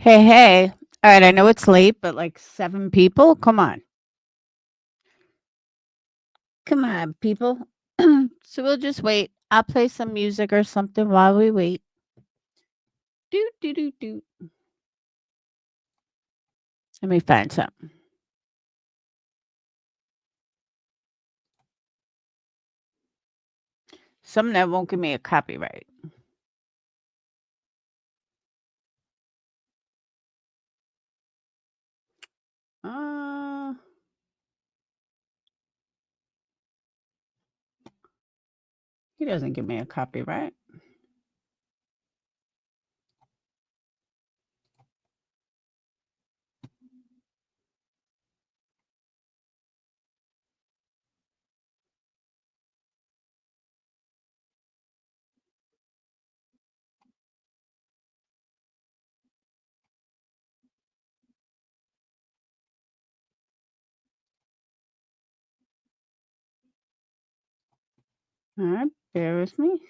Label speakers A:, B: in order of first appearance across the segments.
A: Hey, hey. All right, I know it's late, but like 7 people? Come on. Come on, people. So we'll just wait. I'll play some music or something while we wait. Do do do do. Let me find something. Something that won't give me a copyright. Uh, he doesn't give me a copyright. All right, bear with me.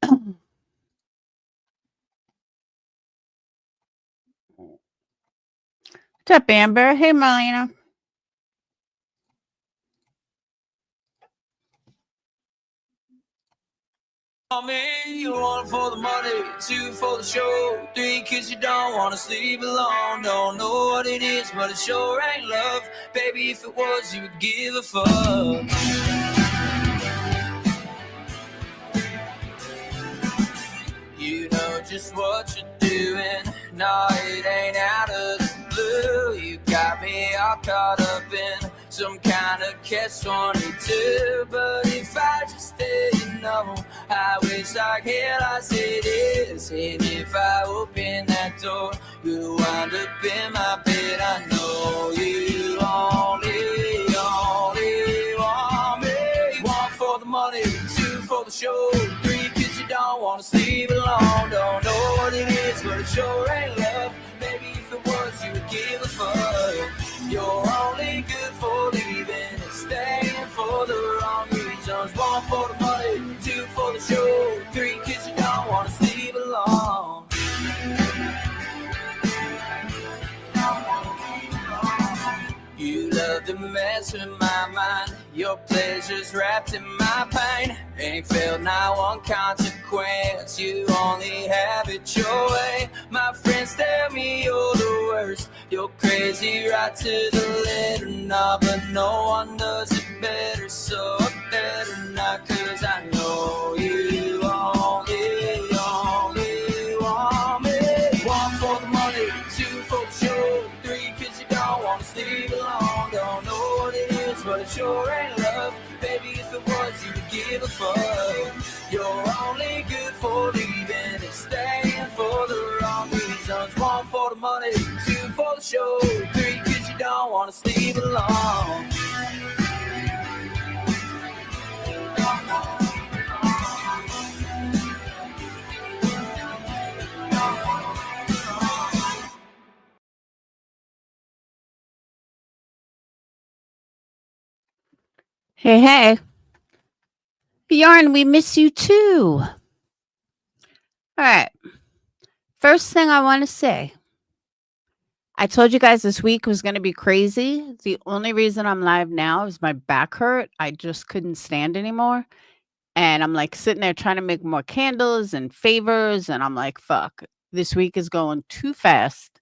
A: What's up, Amber? Hey, Marlena.
B: Me, one for the money, two for the show, three kids you don't wanna sleep alone. Don't know what it is, but it sure ain't love. Baby, if it was, you would give a fuck. You know just what you're doing. No, it ain't out of the blue. You got me all caught up in some kind of catch-22. But if I just didn't know, I wish I could I said it. And if I open that door, you'll wind up in my bed. I know you only want me. One for the money, two for the show, three kids you don't wanna sleep alone. Don't know what it is, but it sure ain't love. Maybe if it was, you would give a fuck. You're only good for leaving and staying for the wrong reasons. One for the money, two for the show, three kids you don't wanna sleep alone. You love to mess with my mind. Your pleasure's wrapped in my pain. Ain't felt not one consequence. You only have it your way. My friends tell me you're the worst. You're crazy right to the letter. Nah, but no one does it better. So I better not, 'cause I know you only want me. One for the money, two for the show, three kids you don't wanna sleep alone. Don't know what it is, but it sure ain't love. Baby, if it was, you would give a fuck. You're only good for leaving and staying for the wrong reasons. One for the money, two for the show, three kids you don't wanna sleep alone.
A: Hey, hey. Bjorn, we miss you too. All right. First thing I want to say, I told you guys this week was going to be crazy. The only reason I'm live now is my back hurt. I just couldn't stand anymore. And I'm like sitting there trying to make more candles and favors. And I'm like, fuck, this week is going too fast.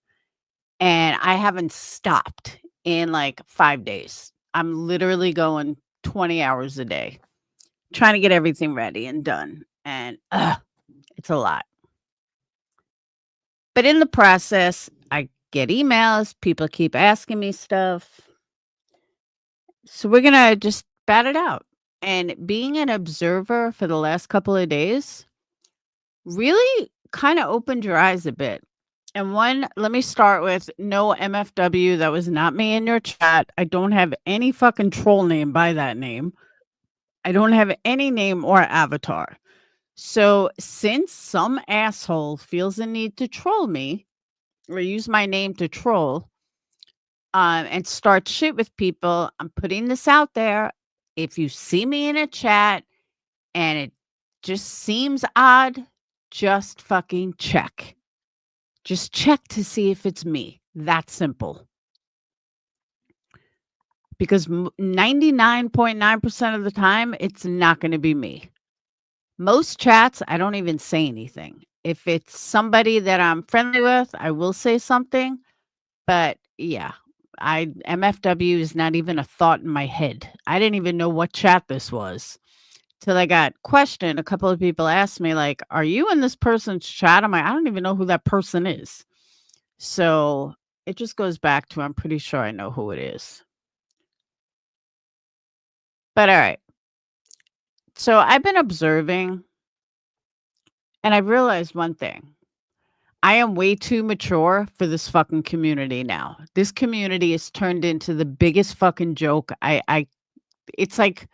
A: And I haven't stopped in like 5 days. I'm literally going 20 hours a day, trying to get everything ready and done. And it's a lot. But in the process, I get emails, people keep asking me stuff. So we're going to just bat it out. And being an observer for the last couple of days really kind of opened your eyes a bit. And one, let me start with no MFW. That was not me in your chat. I don't have any fucking troll name by that name. I don't have any name or avatar. So since some asshole feels the need to troll me or use my name to troll and start shit with people, I'm putting this out there. If you see me in a chat and it just seems odd, just fucking check. Just check to see if it's me. That simple. Because 99.9% of the time, it's not going to be me. Most chats, I don't even say anything. If it's somebody that I'm friendly with, I will say something. But yeah, MFW is not even a thought in my head. I didn't even know what chat this was till I got questioned. A couple of people asked me, like, "Are you in this person's chat?" I'm like, "I don't even know who that person is." So it just goes back to I'm pretty sure I know who it is. But all right. So I've been observing and I realized one thing. I am way too mature for this fucking community now. This community is turned into the biggest fucking joke. I it's like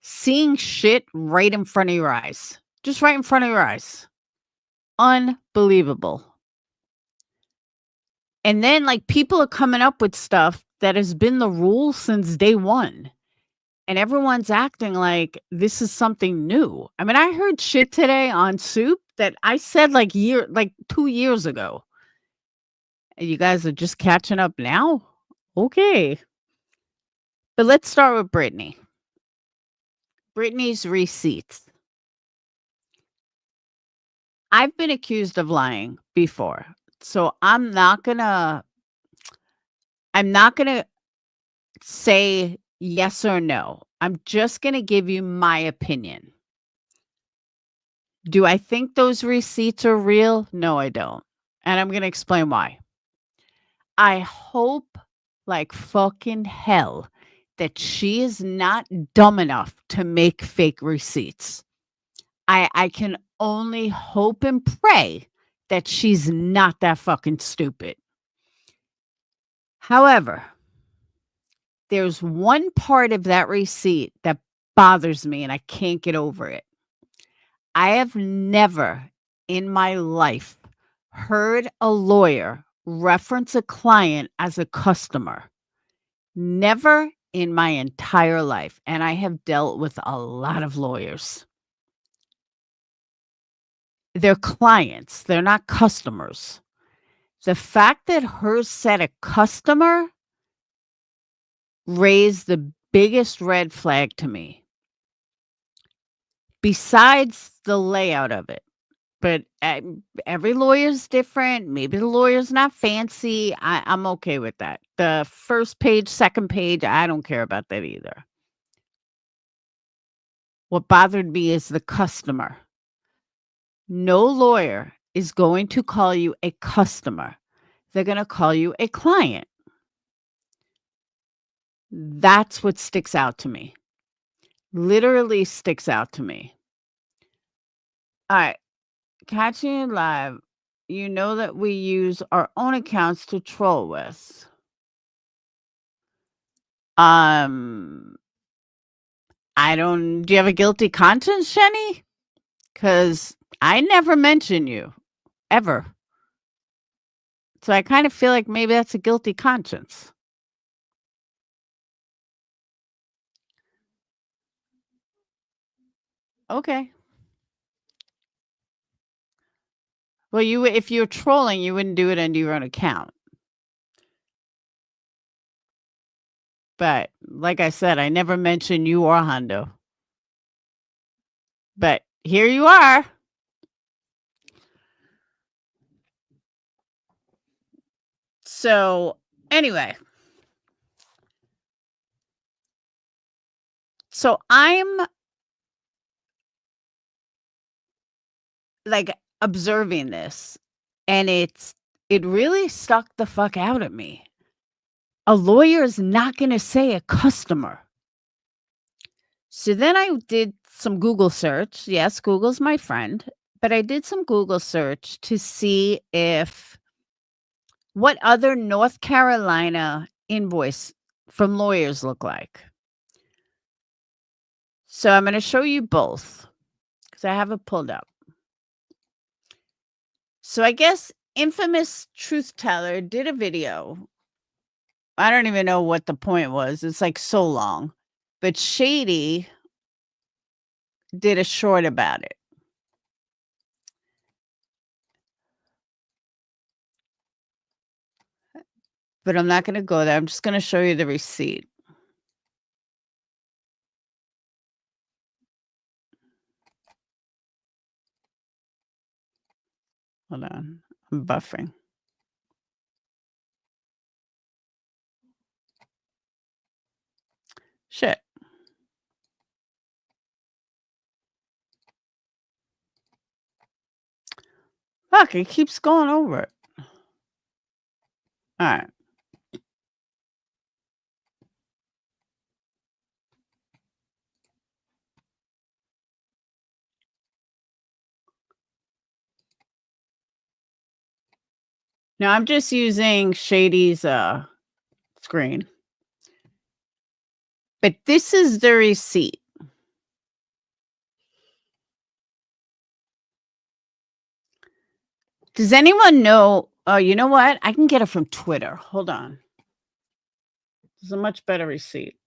A: seeing shit right in front of your eyes. Just right in front of your eyes. Unbelievable. And then like people are coming up with stuff that has been the rule since day 1. And everyone's acting like this is something new. I mean, I heard shit today on Soup that I said like 2 years ago. And you guys are just catching up now? Okay. But let's start with Brittney. Brittney's receipts. I've been accused of lying before. So I'm not going to say yes or no. I'm just going to give you my opinion. Do I think those receipts are real? No, I don't. And I'm going to explain why. I hope like fucking hell that she is not dumb enough to make fake receipts. I can only hope and pray that she's not that fucking stupid. However, there's one part of that receipt that bothers me and I can't get over it. I have never in my life heard a lawyer reference a client as a customer. Never in my entire life. And I have dealt with a lot of lawyers. They're clients, they're not customers. The fact that hers said a customer raised the biggest red flag to me. Besides the layout of it. But every lawyer's different. Maybe the lawyer's not fancy. I'm okay with that. The first page, second page, I don't care about that either. What bothered me is the customer. No lawyer is going to call you a customer. They're going to call you a client. That's what sticks out to me. Literally sticks out to me. All right. Catching it live. You know that we use our own accounts to troll with. Do you have a guilty conscience, Jenny? Because I never mention you. Ever. So I kind of feel like maybe that's a guilty conscience. Okay. Well, if you're trolling, you wouldn't do it under your own account. But like I said, I never mentioned you or Hondo. But here you are. So anyway. So I'm like observing this and it really stuck the fuck out at me. A lawyer is not going to say a customer. So then I did some Google search. Yes, Google's my friend, but I did some Google search to see what other North Carolina invoice from lawyers look like. So I'm going to show you both because I have it pulled up. So I guess infamous truth teller did a video. I don't even know what the point was. It's like so long. But Shady did a short about it. But I'm not gonna go there. I'm just gonna show you the receipt. Hold on. I'm buffering. Shit. Fuck, it keeps going over it. All right. Now I'm just using Shady's screen. But this is the receipt. Does anyone know? Oh, you know what? I can get it from Twitter. Hold on. This is a much better receipt.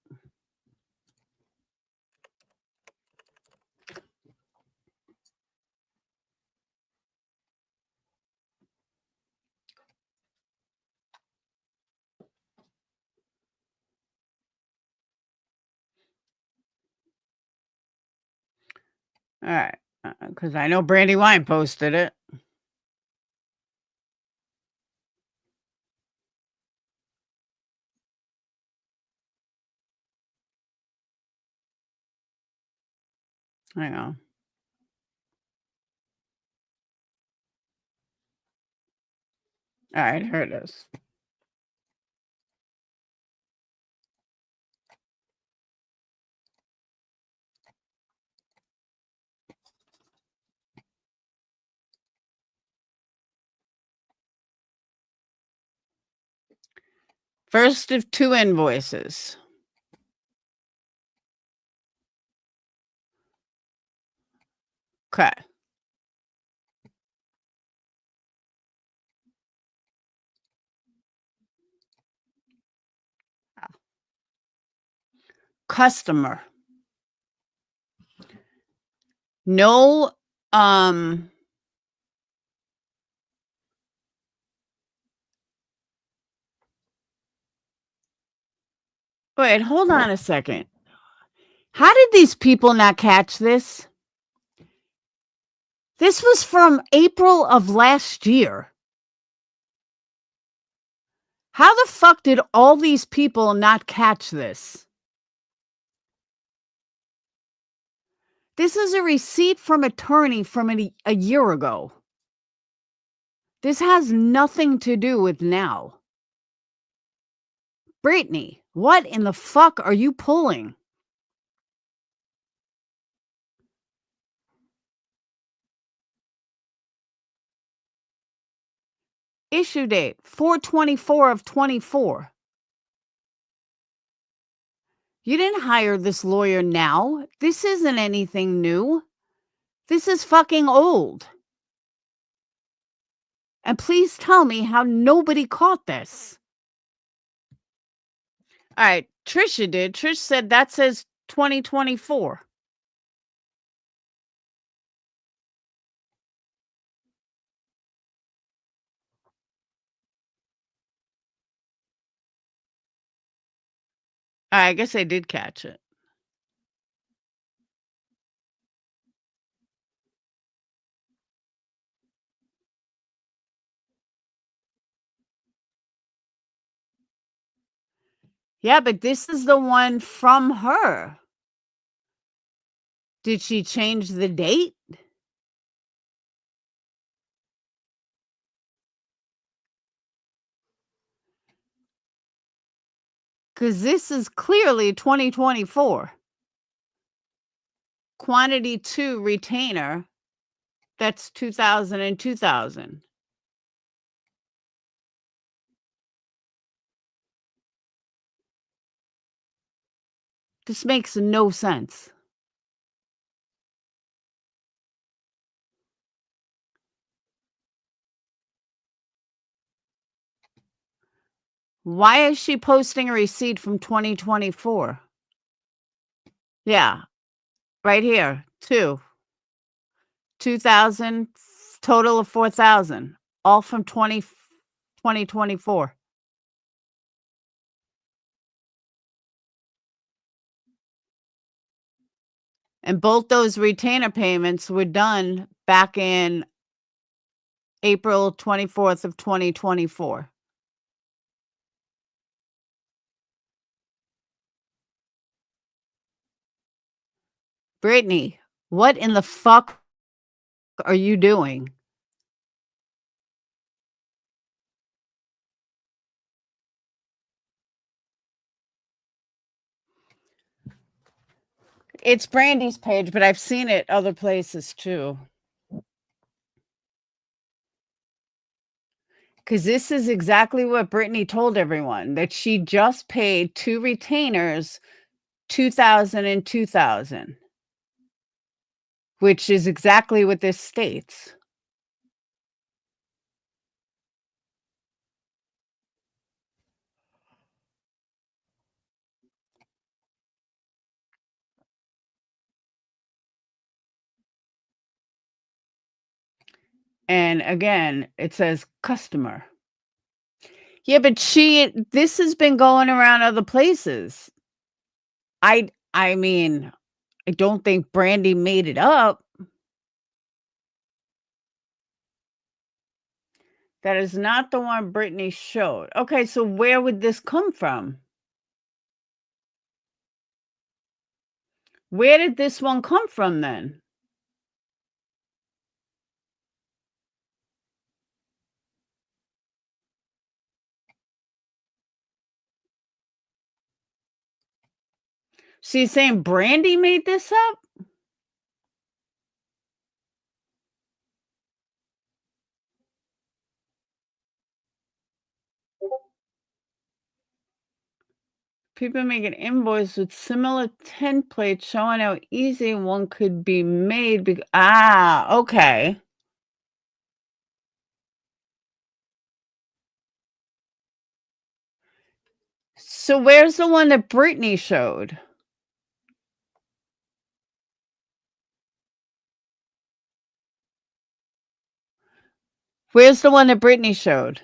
A: All right. Because I know Brandy Wine posted it. Hang on. All right, here it is. First of 2 invoices. Okay. Customer. No, wait, hold on a second. How did these people not catch this? This was from April of last year. How the fuck did all these people not catch this? This is a receipt from attorney from a year ago. This has nothing to do with now. Brittney, what in the fuck are you pulling? Issue date 4/24 of 24. You didn't hire this lawyer now. This isn't anything new. This is fucking old. And please tell me how nobody caught this. All right, Trisha did. Trish said that says 2024. I guess I did catch it. Yeah, but this is the one from her. Did she change the date? Because this is clearly 2024. Quantity 2 retainer. That's 2000 and 2000. This makes no sense. Why is she posting a receipt from 2024? Yeah, right here, 2,000, total of 4,000, all from 2024. And both those retainer payments were done back in April 24th of 2024. Brittney, what in the fuck are you doing? It's Brandy's page, but I've seen it other places too. Because this is exactly what Brittney told everyone, that she just paid 2 retainers, 2,000 and 2,000, which is exactly what this states. And again, it says customer. Yeah, but this has been going around other places. I mean, I don't think Brandy made it up. That is not the one Brittney showed. Okay, so where would this come from? Where did this one come from then? She's saying Brandy made this up? People make an invoice with similar templates showing how easy one could be made. Okay. So where's the one that Brittney showed? Where's the one that Brittney showed?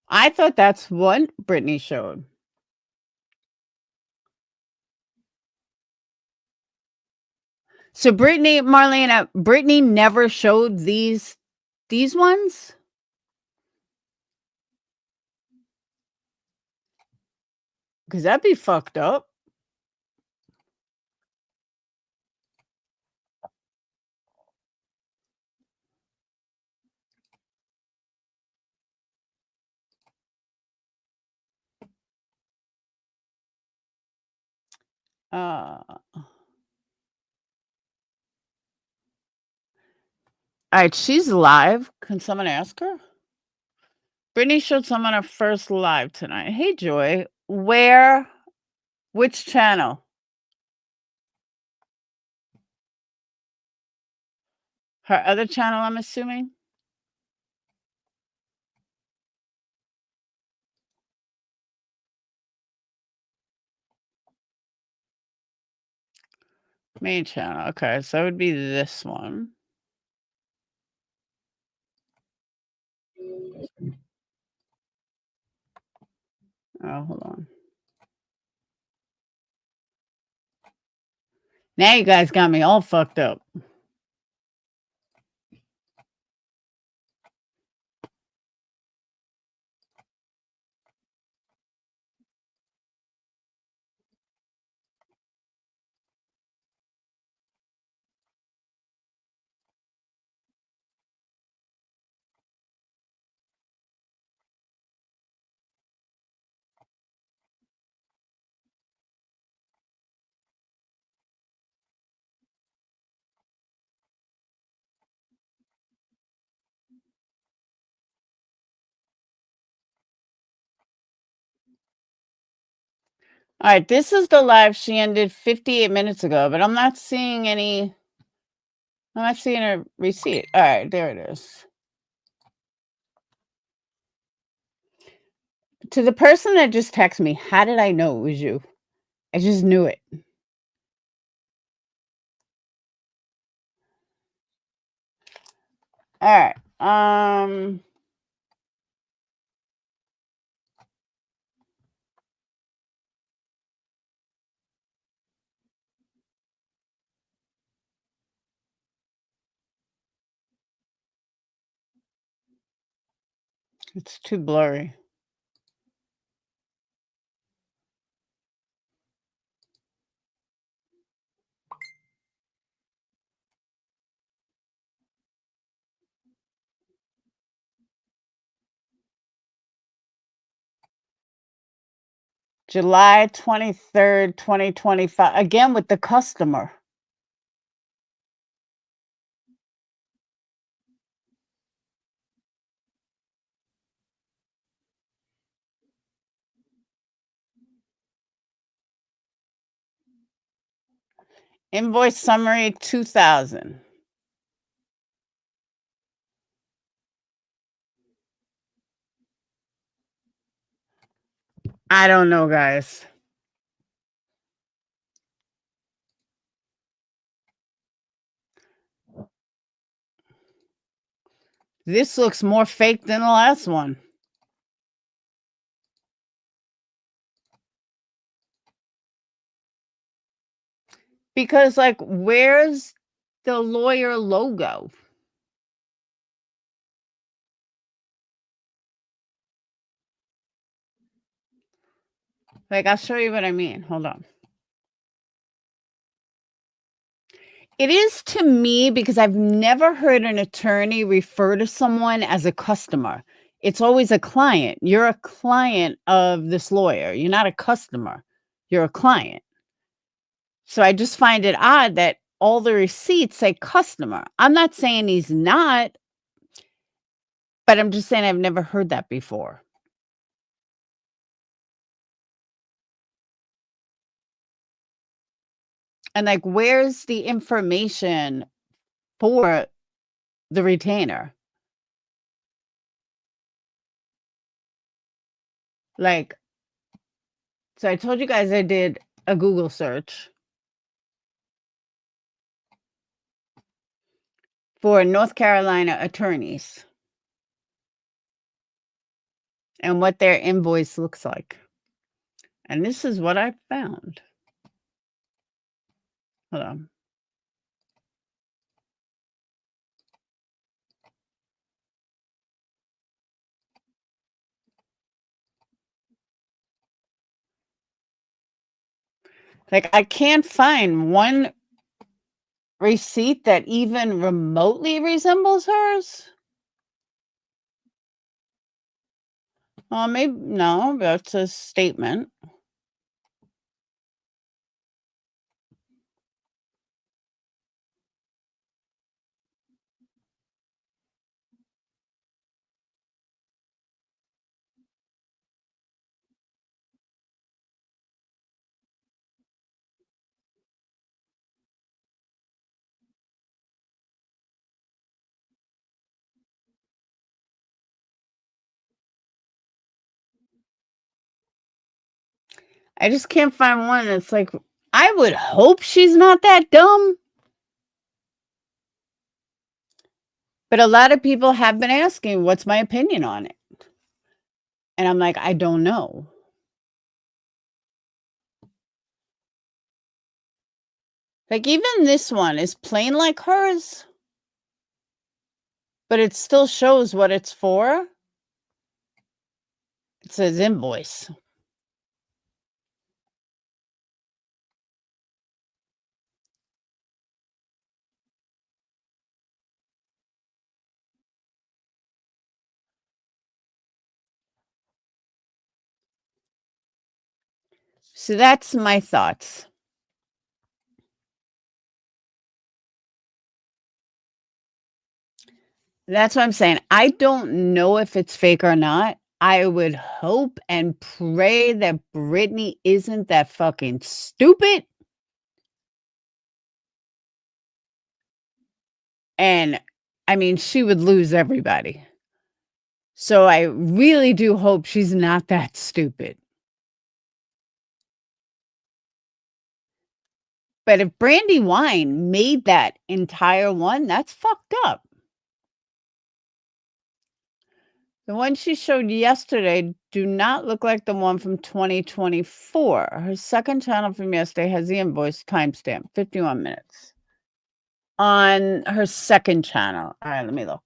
A: I thought that's what Brittney showed. So Brittney never showed these ones? Because that'd be fucked up. All right, she's live. Can someone ask her? Brittney showed someone her first live tonight. Hey, Joy. Where? Which channel? Her other channel, I'm assuming? Main channel. Okay, so it would be this one. Oh, hold on. Now you guys got me all fucked up. All right, this is the live she ended 58 minutes ago, but I'm not seeing any. I'm not seeing a receipt. All right, there it is. To the person that just texted me, how did I know it was you? I just knew it. All right. It's too blurry. July 23rd, 2025. Again with the customer. Invoice summary 2000. I don't know, guys. This looks more fake than the last one. Because, like, where's the lawyer logo? Like, I'll show you what I mean. Hold on. It is to me because I've never heard an attorney refer to someone as a customer. It's always a client. You're a client of this lawyer. You're not a customer. You're a client. So I just find it odd that all the receipts say customer. I'm not saying he's not, but I'm just saying I've never heard that before. And like, where's the information for the retainer? Like, so I told you guys I did a Google search for North Carolina attorneys and what their invoice looks like. And this is what I found. Hold on. Like, I can't find one receipt that even remotely resembles hers. Maybe no, that's a statement. I just can't find one that's like, I would hope she's not that dumb. But a lot of people have been asking, what's my opinion on it? And I'm like, I don't know. Like, even this one is plain like hers, but it still shows what it's for. It says invoice. So that's my thoughts. That's what I'm saying. I don't know if it's fake or not. I would hope and pray that Brittney isn't that fucking stupid. And I mean, she would lose everybody. So I really do hope she's not that stupid. But if Brandy Wine made that entire one, that's fucked up. The one she showed yesterday do not look like the one from 2024. Her second channel from yesterday has the invoice timestamp, 51 minutes. On her second channel. All right, let me look.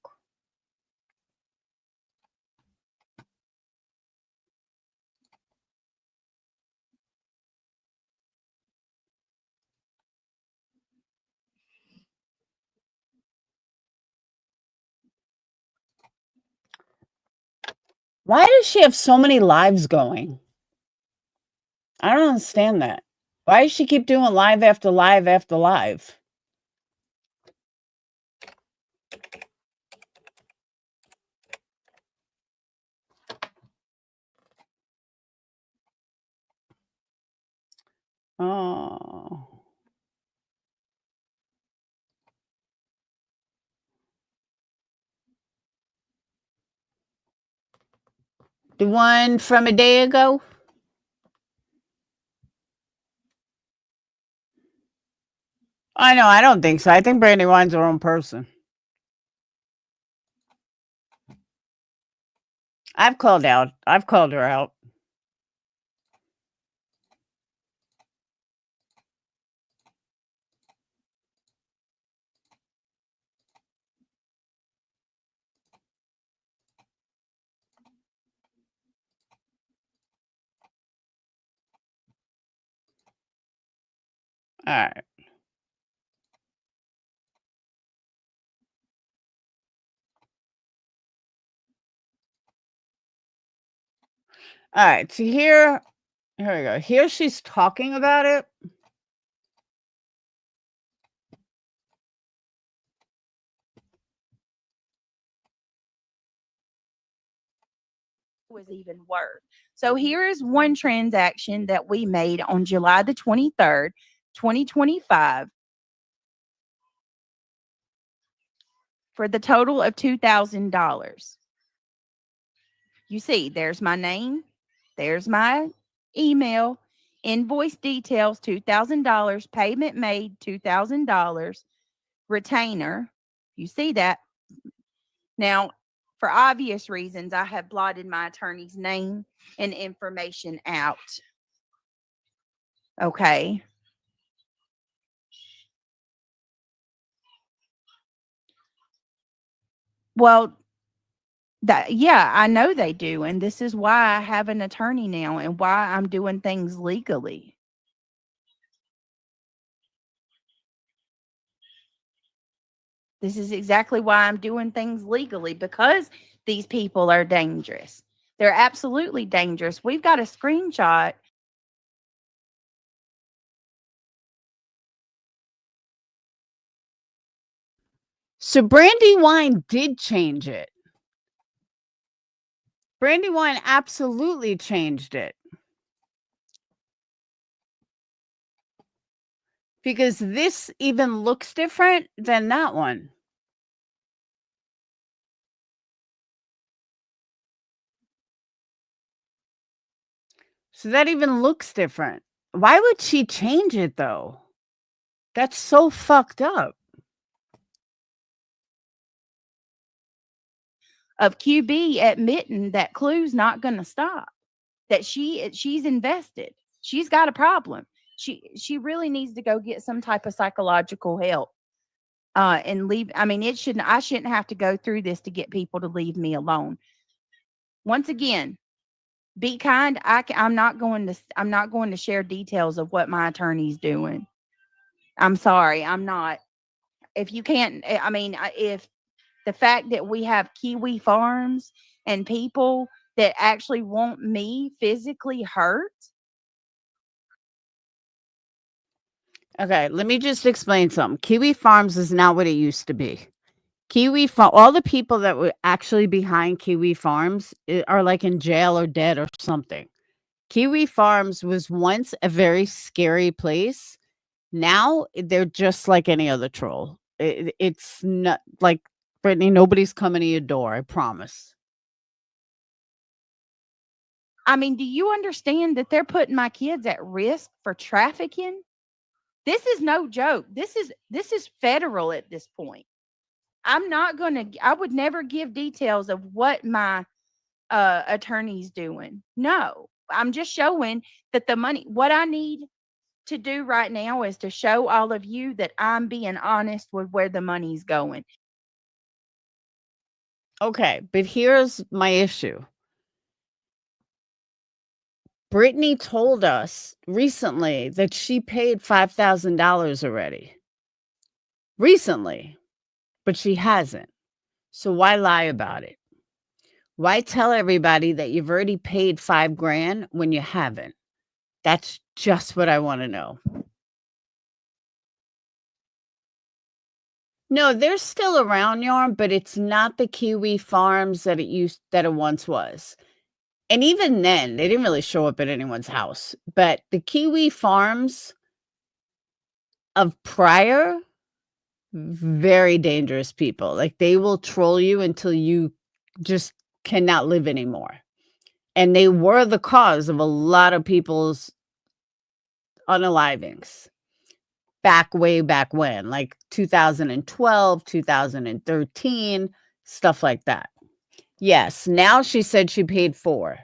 A: Why does she have so many lives going? I don't understand that. Why does she keep doing live after live after live? Oh. The one from a day ago? I know, I don't think so. I think Brandy Wine's her own person. I've called her out. All right. All right. So here we go. Here she's talking about it.
C: Was even worse. So here is one transaction that we made on July the 23rd, 2025 for the total of $2,000. You see, there's my name, there's my email, invoice details, $2,000, payment made, $2,000, retainer. You see that? Now, for obvious reasons, I have blotted my attorney's name and information out. Okay. Well, yeah, I know they do, and this is why I have an attorney now and why I'm doing things legally. This is exactly why I'm doing things legally, because these people are dangerous. They're absolutely dangerous. We've got a screenshot.
A: So Brandy Wine did change it. Brandy Wine absolutely changed it. Because this even looks different than that one. So that even looks different. Why would she change it though? That's so fucked up.
C: Of QB admitting that Clue's not going to stop, that she's invested. She's got a problem. She really needs to go get some type of psychological help. And leave. I mean, I shouldn't have to go through this to get people to leave me alone. Once again, be kind. I'm not going to share details of what my attorney's doing. I'm sorry. I'm not. If you can't, I mean, if the fact that we have Kiwi Farms and people that actually want me physically hurt.
A: Okay, let me just explain something. Kiwi Farms is not what it used to be. All the people that were actually behind Kiwi Farms are like in jail or dead or something. Kiwi Farms was once a very scary place. Now they're just like any other troll. It's not like Brittney. Nobody's coming to your door. I promise.
C: I mean, do you understand that they're putting my kids at risk for trafficking? This is no joke. This is federal at this point. I would never give details of what my attorney's doing. No, I'm just showing that what I need to do right now is to show all of you that I'm being honest with where the money's going.
A: Okay, but here's my issue. Brittney told us recently that she paid $5,000 already. Recently, but she hasn't. So why lie about it? Why tell everybody that you've already paid $5,000 when you haven't? That's just what I wanna know. No, they're still around, Yarn, but it's not the kiwi farms that it once was. And even then, they didn't really show up at anyone's house. But the kiwi farms of prior, very dangerous people. Like, they will troll you until you just cannot live anymore. And they were the cause of a lot of people's unalivings. Way back when, like 2012, 2013, stuff like that. Yes, now she said she paid 4.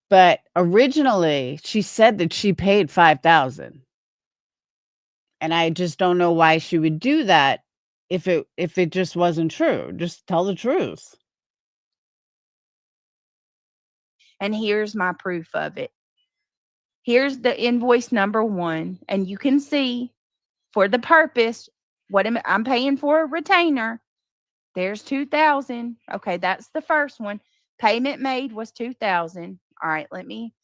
A: But originally, she said that she paid 5,000. And I just don't know why she would do that if it just wasn't true. Just tell the truth.
C: And here's my proof of it. Here's the invoice number 1, and you can see for the purpose what I'm paying for a retainer. There's 2,000. Okay, that's the first one. Payment made was 2,000. All right, let me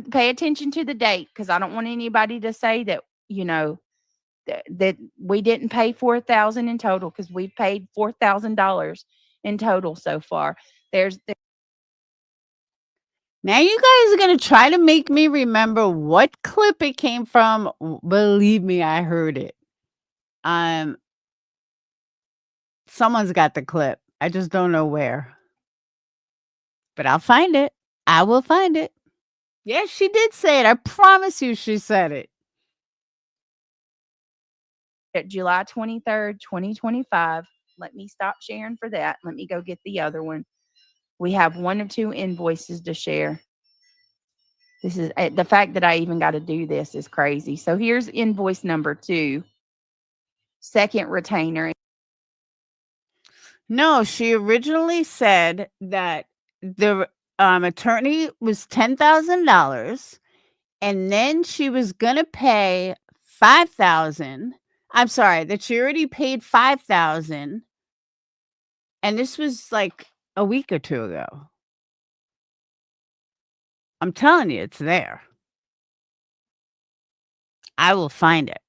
C: pay attention to the date, because I don't want anybody to say that, that we didn't pay 4,000 in total, because we've paid $4,000 in total so far.
A: Now you guys are gonna try to make me remember what clip it came from. Believe me, I heard it. Someone's got the clip. I just don't know where. But I'll find it. I will find it. Yes, she did say it. I promise you she said it.
C: At July 23rd, 2025. Let me stop sharing for that. Let me go get the other one. We have 1 or 2 invoices to share. This is the fact that I even got to do this is crazy. So here's invoice number 2. Second retainer.
A: No, she originally said that the attorney was $10,000, and then she was gonna pay 5,000. I'm sorry, that she already paid 5,000, and this was like a week or 2 ago. I'm telling you, it's there. I will find it.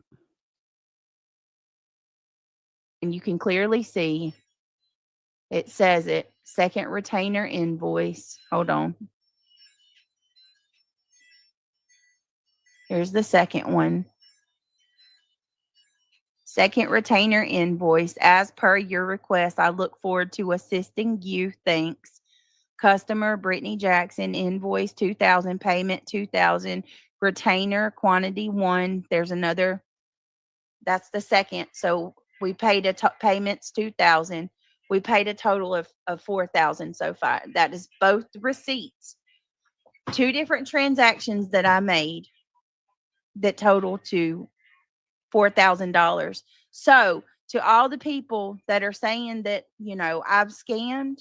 C: And you can clearly see it says it. Second retainer invoice. Hold on. Here's the second one. Second retainer invoice. As per your request, I look forward to assisting you. Thanks. Customer Brittney Jackson, invoice 2,000, payment 2,000, retainer quantity 1. There's another. That's the second. So we paid payments 2,000. We paid a total of 4,000 so far. That is both receipts. 2 different transactions that I made that total to $4,000. So to all the people that are saying that, I've scammed,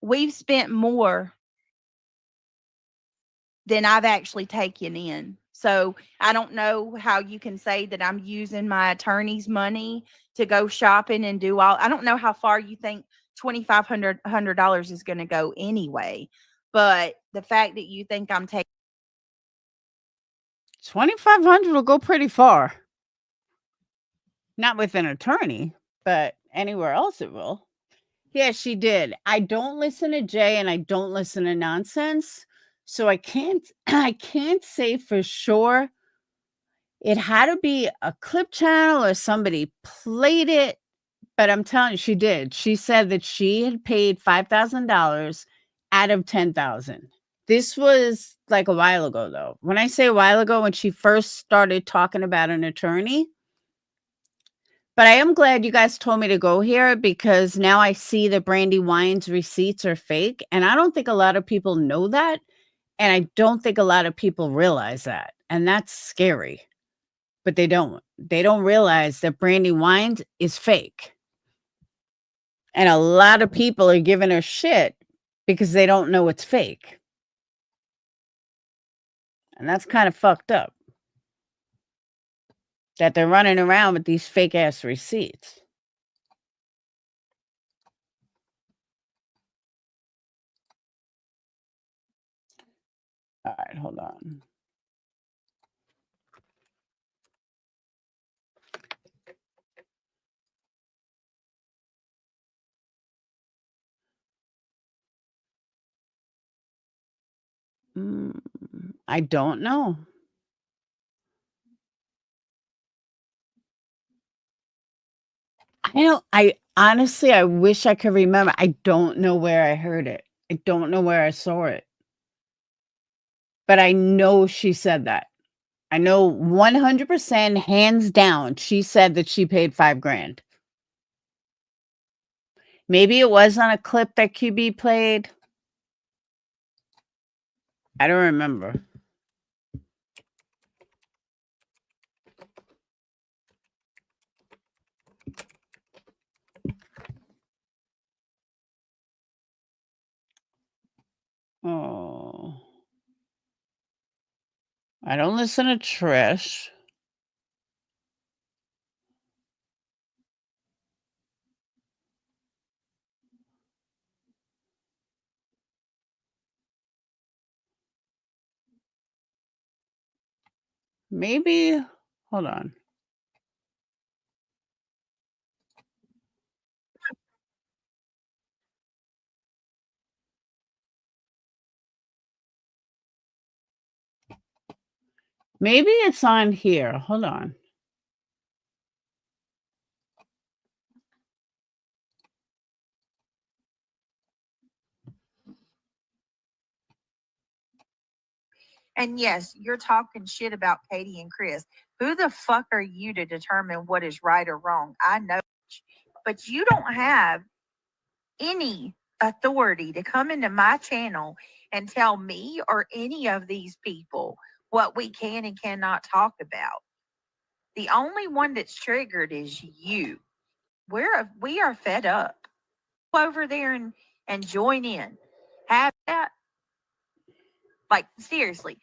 C: we've spent more than I've actually taken in. So I don't know how you can say that I'm using my attorney's money to go shopping and do all. I don't know how far you think $2,500 is going to go anyway. But the fact that you think I'm taking
A: $2,500 will go pretty far. Not with an attorney, but anywhere else it will. Yeah, she did. I don't listen to Jay and I don't listen to nonsense. So I can't I can't say for sure. It had to be a clip channel or somebody played it, but I'm telling you, she did. She said that she had paid $5,000 out of 10,000. This was like a while ago, though. When I say a while ago, when she first started talking about an attorney. But I am glad you guys told me to go here, because now I see that Brandy Wine's receipts are fake. And I don't think a lot of people know that. And I don't think a lot of people realize that. And that's scary. But they don't. They don't realize that Brandy Wine is fake. And a lot of people are giving her shit because they don't know it's fake. And that's kind of fucked up. That they're running around with these fake ass receipts. All right, hold on. I don't know. I honestly, I wish I could remember. I don't know where I heard it. I don't know where I saw it. But I know she said that. I know 100% hands down she said that she paid $5,000. Maybe it was on a clip that QB played. I don't remember. Oh. I don't listen to Trish. Maybe, hold on. Maybe it's on here. Hold on.
C: And yes, you're talking shit about Katie and Chris. Who the fuck are you to determine what is right or wrong? I know, but you don't have any authority to come into my channel and tell me or any of these people what we can and cannot talk about. The only one that's triggered is you. We are fed up. Go over there and join in. Have that. Like, seriously.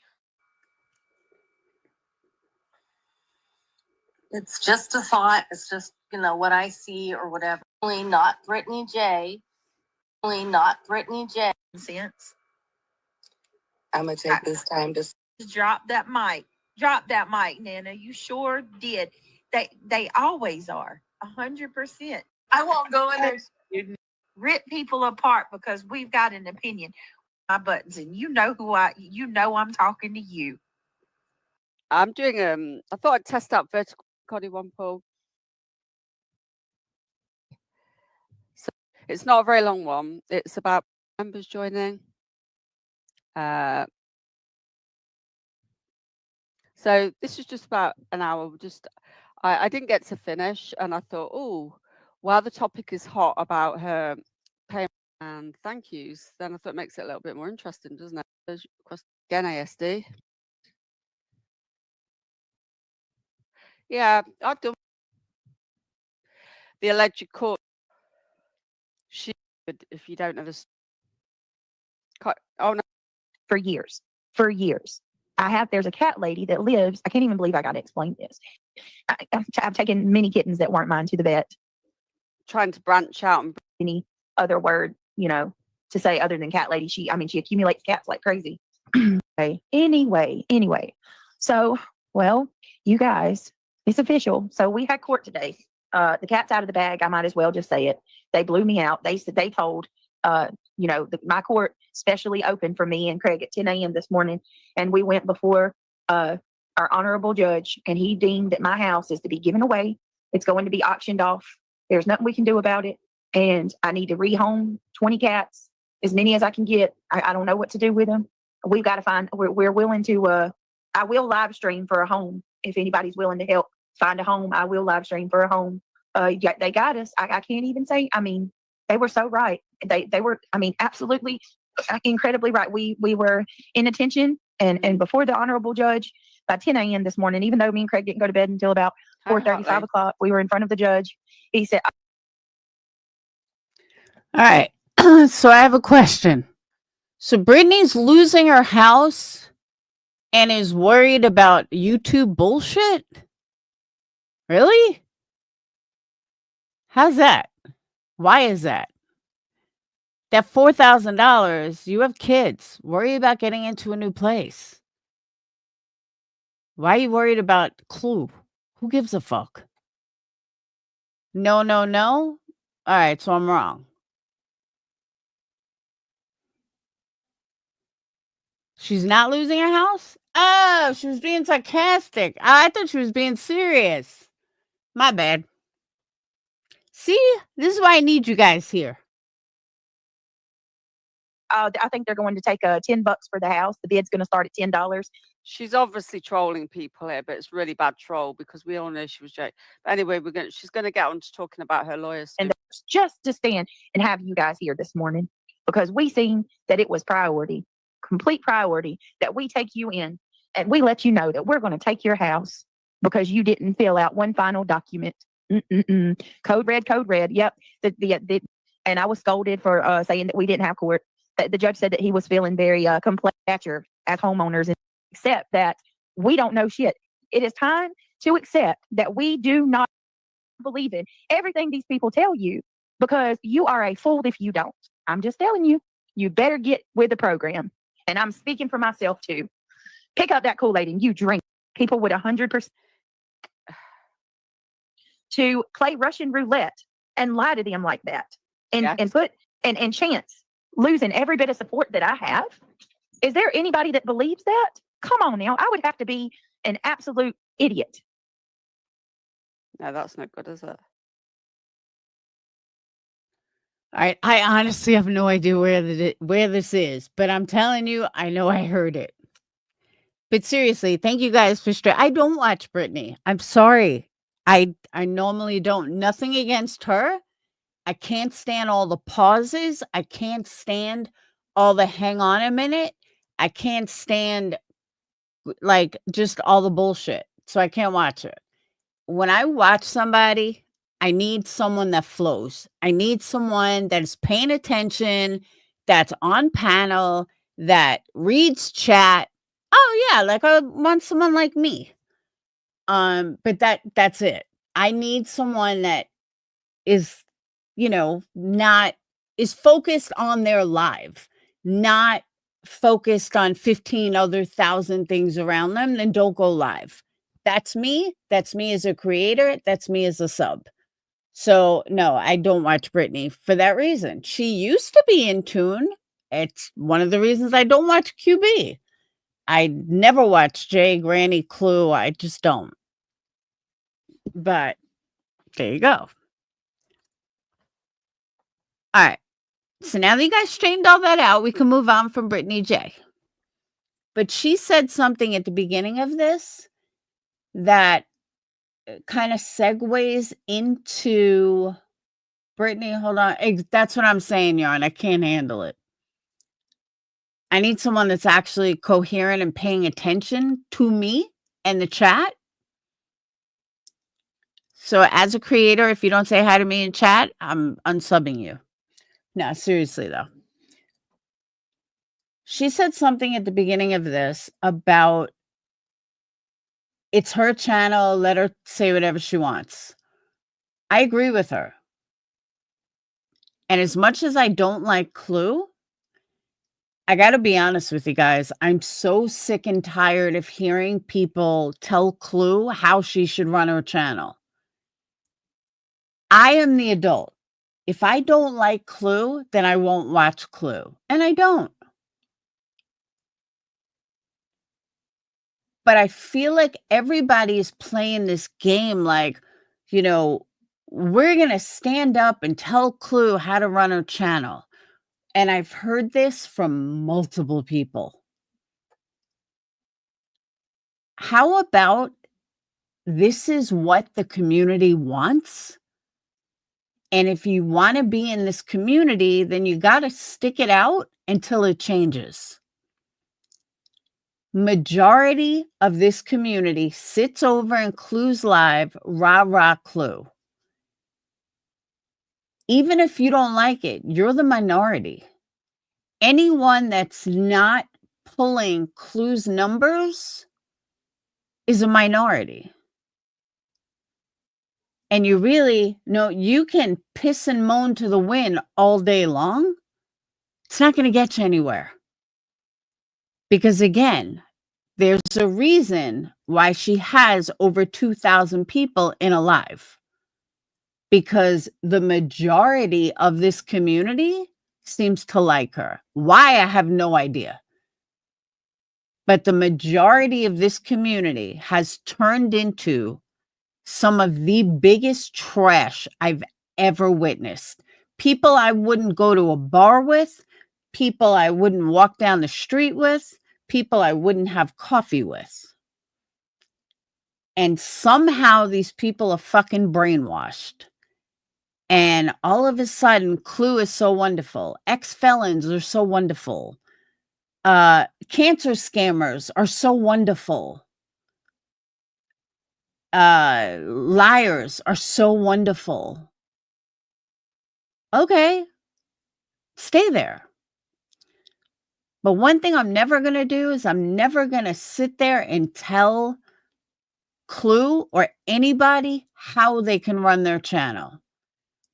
D: It's just a thought. It's just, what I see or whatever. Only not Brittney J. Only not Brittney J.
C: Sense.
D: I'm going to take this time to
C: drop that mic. Drop that mic, Nana. You sure did. They always are. 100%.
D: I won't go in there.
C: Rip people apart because we've got an opinion. My buttons, and you know I'm talking to you.
E: I'm doing I thought I'd test out vertical body one pull. So it's not a very long one. It's about members joining. So this is just about an hour. I didn't get to finish, and I thought, oh, while the topic is hot about her payment and thank yous, then I thought it makes it a little bit more interesting, doesn't it? Again, ASD. Yeah, I've done the alleged court. She, if you don't know this, oh no,
C: for years. There's a cat lady that lives. I can't even believe I got to explain this. I've taken many kittens that weren't mine to the vet.
E: Trying to branch out and
C: any other word, to say other than cat lady. She accumulates cats like crazy. Anyway. So, well, you guys, it's official. So we had court today. The cat's out of the bag. I might as well just say it. They blew me out. They said they told, my court specially opened for me and Craig at 10 a.m. this morning, and we went before our honorable judge, and he deemed that my house is to be given away. It's going to be auctioned off. There's nothing we can do about it, and I need to rehome 20 cats, as many as I can get. I don't know what to do with them. We've got to find. We're willing to. I will live stream for a home if anybody's willing to help find a home. I will live stream for a home. They got us. I can't even say. They were so right. They were. Absolutely, incredibly right. We were in attention and before the honorable judge by 10 a.m. this morning. Even though me and Craig didn't go to bed until about 4:30, 5 o'clock, we were in front of the judge. He said,
A: all right. So I have a question. So Brittney's losing her house and is worried about YouTube bullshit? Really? How's that? Why is that? That $4,000, you have kids. Worry about getting into a new place. Why are you worried about Clue? Who gives a fuck? No, no, no. All right, so I'm wrong. She's not losing her house? Oh, she was being sarcastic. I thought she was being serious. My bad. See, this is why I need you guys here.
C: I think they're going to take $10 for the house. The bid's going to start at $10.
E: She's obviously trolling people here, but it's really bad troll because we all know she was joking. But anyway, she's going to get on to talking about her lawyers.
C: And just to stand and have you guys here this morning because we seen that it was priority, complete priority, that we take you in and we let you know that we're going to take your house because you didn't fill out one final document. Code red. Yep. And I was scolded for saying that we didn't have court. The judge said that he was feeling very complex as homeowners, and accept that we don't know shit. It is time to accept that we do not believe in everything these people tell you because you are a fool if you don't. I'm just telling you, you better get with the program. And I'm speaking for myself too. Pick up that Kool-Aid and you drink. People with 100% to play Russian roulette and lie to them like that and put and chance losing every bit of support that I have. Is there anybody that believes that? Come on now. I would have to be an absolute idiot.
E: No, that's not good, is it?
A: I honestly have no idea where this is, but I'm telling you, I know I heard it. But seriously, thank you guys for I don't watch Brittney. I'm sorry. I normally don't. Nothing against her. I can't stand all the pauses. I can't stand all the hang on a minute. I can't stand like just all the bullshit. So I can't watch it. When I watch somebody, I need someone that flows. I need someone that is paying attention, that's on panel, that reads chat. Oh yeah, like I want someone like me. But that's it. I need someone that is, not is focused on their live, not focused on 15 other 1,000 things around them, then don't go live. That's me. That's me as a creator. That's me as a sub. So no, I don't watch Brittney for that reason. She used to be in tune. It's one of the reasons I don't watch QB. I never watch Jay, Granny, Clue. I just don't. But there you go. All right. So now that you guys straightened all that out, we can move on from Brittney J. But she said something at the beginning of this that kind of segues into Brittney. Hold on. That's what I'm saying, Yarn. I can't handle it. I need someone that's actually coherent and paying attention to me and the chat. So as a creator, if you don't say hi to me in chat, I'm unsubbing you. No, seriously though. She said something at the beginning of this about it's her channel, let her say whatever she wants. I agree with her. And as much as I don't like Clue, I got to be honest with you guys. I'm so sick and tired of hearing people tell Clue how she should run her channel. I am the adult. If I don't like Clue, then I won't watch Clue. And I don't. But I feel like everybody's playing this game like, we're going to stand up and tell Clue how to run her channel. And I've heard this from multiple people. How about this is what the community wants? And if you want to be in this community, then you got to stick it out until it changes. Majority of this community sits over in Clue's live, rah Clue. Even if you don't like it, you're the minority. Anyone that's not pulling Clue's numbers is a minority. And you really know you can piss and moan to the wind all day long, It's not going to get you anywhere. Because again, there's a reason why she has over 2,000 people in a live. Because the majority of this community seems to like her. Why? I have no idea. But the majority of this community has turned into some of the biggest trash I've ever witnessed. People I wouldn't go to a bar with, people I wouldn't walk down the street with, people I wouldn't have coffee with. And somehow these people are fucking brainwashed. And all of a sudden, Clue is so wonderful. Ex-felons are so wonderful. Cancer scammers are so wonderful. Liars are so wonderful. Okay, stay there. But one thing I'm never going to do is I'm never going to sit there and tell Clue or anybody how they can run their channel.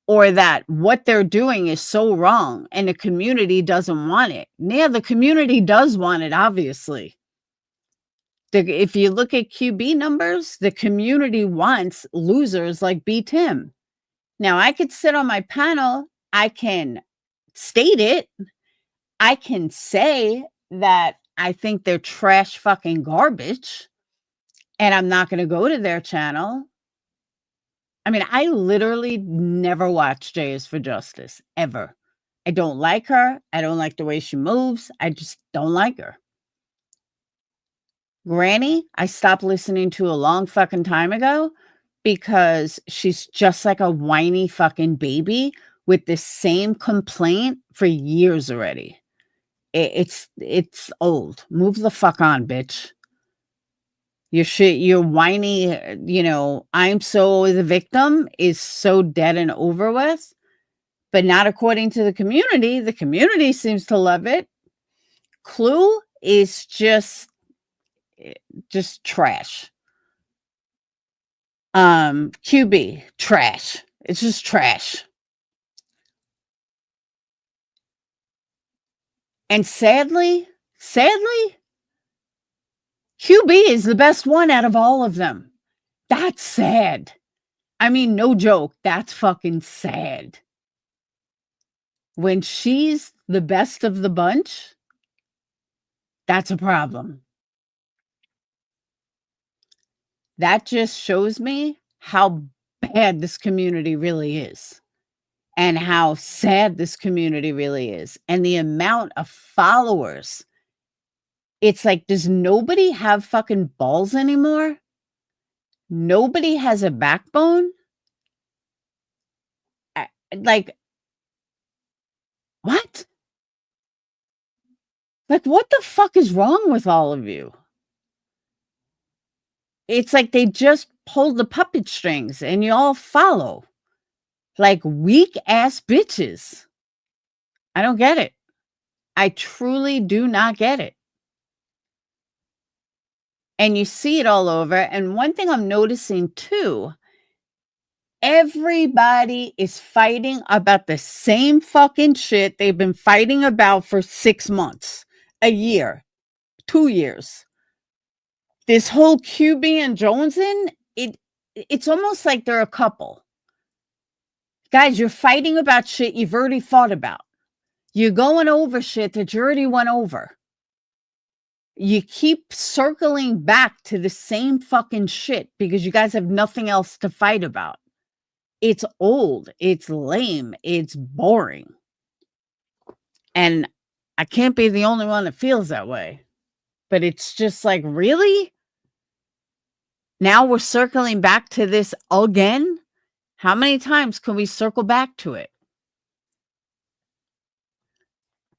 A: Or that what they're doing is so wrong and the community doesn't want it. Yeah, the community does want it, obviously. If you look at QB numbers, the community wants losers like B. Tim. Now, I could sit on my panel. I can state it. I can say that I think they're trash fucking garbage. And I'm not going to go to their channel. I mean, I literally never watched J is for Justice, ever. I don't like her. I don't like the way she moves. I just don't like her. Granny, I stopped listening to a long fucking time ago because she's just like a whiny fucking baby with the same complaint for years already. It's old. Move the fuck on, bitch. Your shit, your whiny, I'm so the victim is so dead and over with, but not according to the community. The community seems to love it. Clue is just trash. QB, trash. It's just trash. And sadly, QB is the best one out of all of them. That's sad. I mean, no joke. That's fucking sad. When she's the best of the bunch, that's a problem. That just shows me how bad this community really is. And how sad this community really is. And the amount of followers. It's like, does nobody have fucking balls anymore? Nobody has a backbone? Like, what? Like, what the fuck is wrong with all of you? It's like they just pulled the puppet strings and you all follow. Like weak ass bitches. I don't get it. I truly do not get it. And you see it all over. And one thing I'm noticing too, everybody is fighting about the same fucking shit they've been fighting about for 6 months, a year, 2 years. This whole QB and Jonesin, it's almost like they're a couple. Guys, you're fighting about shit you've already fought about. You're going over shit that you already went over. You keep circling back to the same fucking shit because you guys have nothing else to fight about. It's old. It's lame. It's boring. And I can't be the only one that feels that way. But it's just like, really? Now we're circling back to this again? How many times can we circle back to it?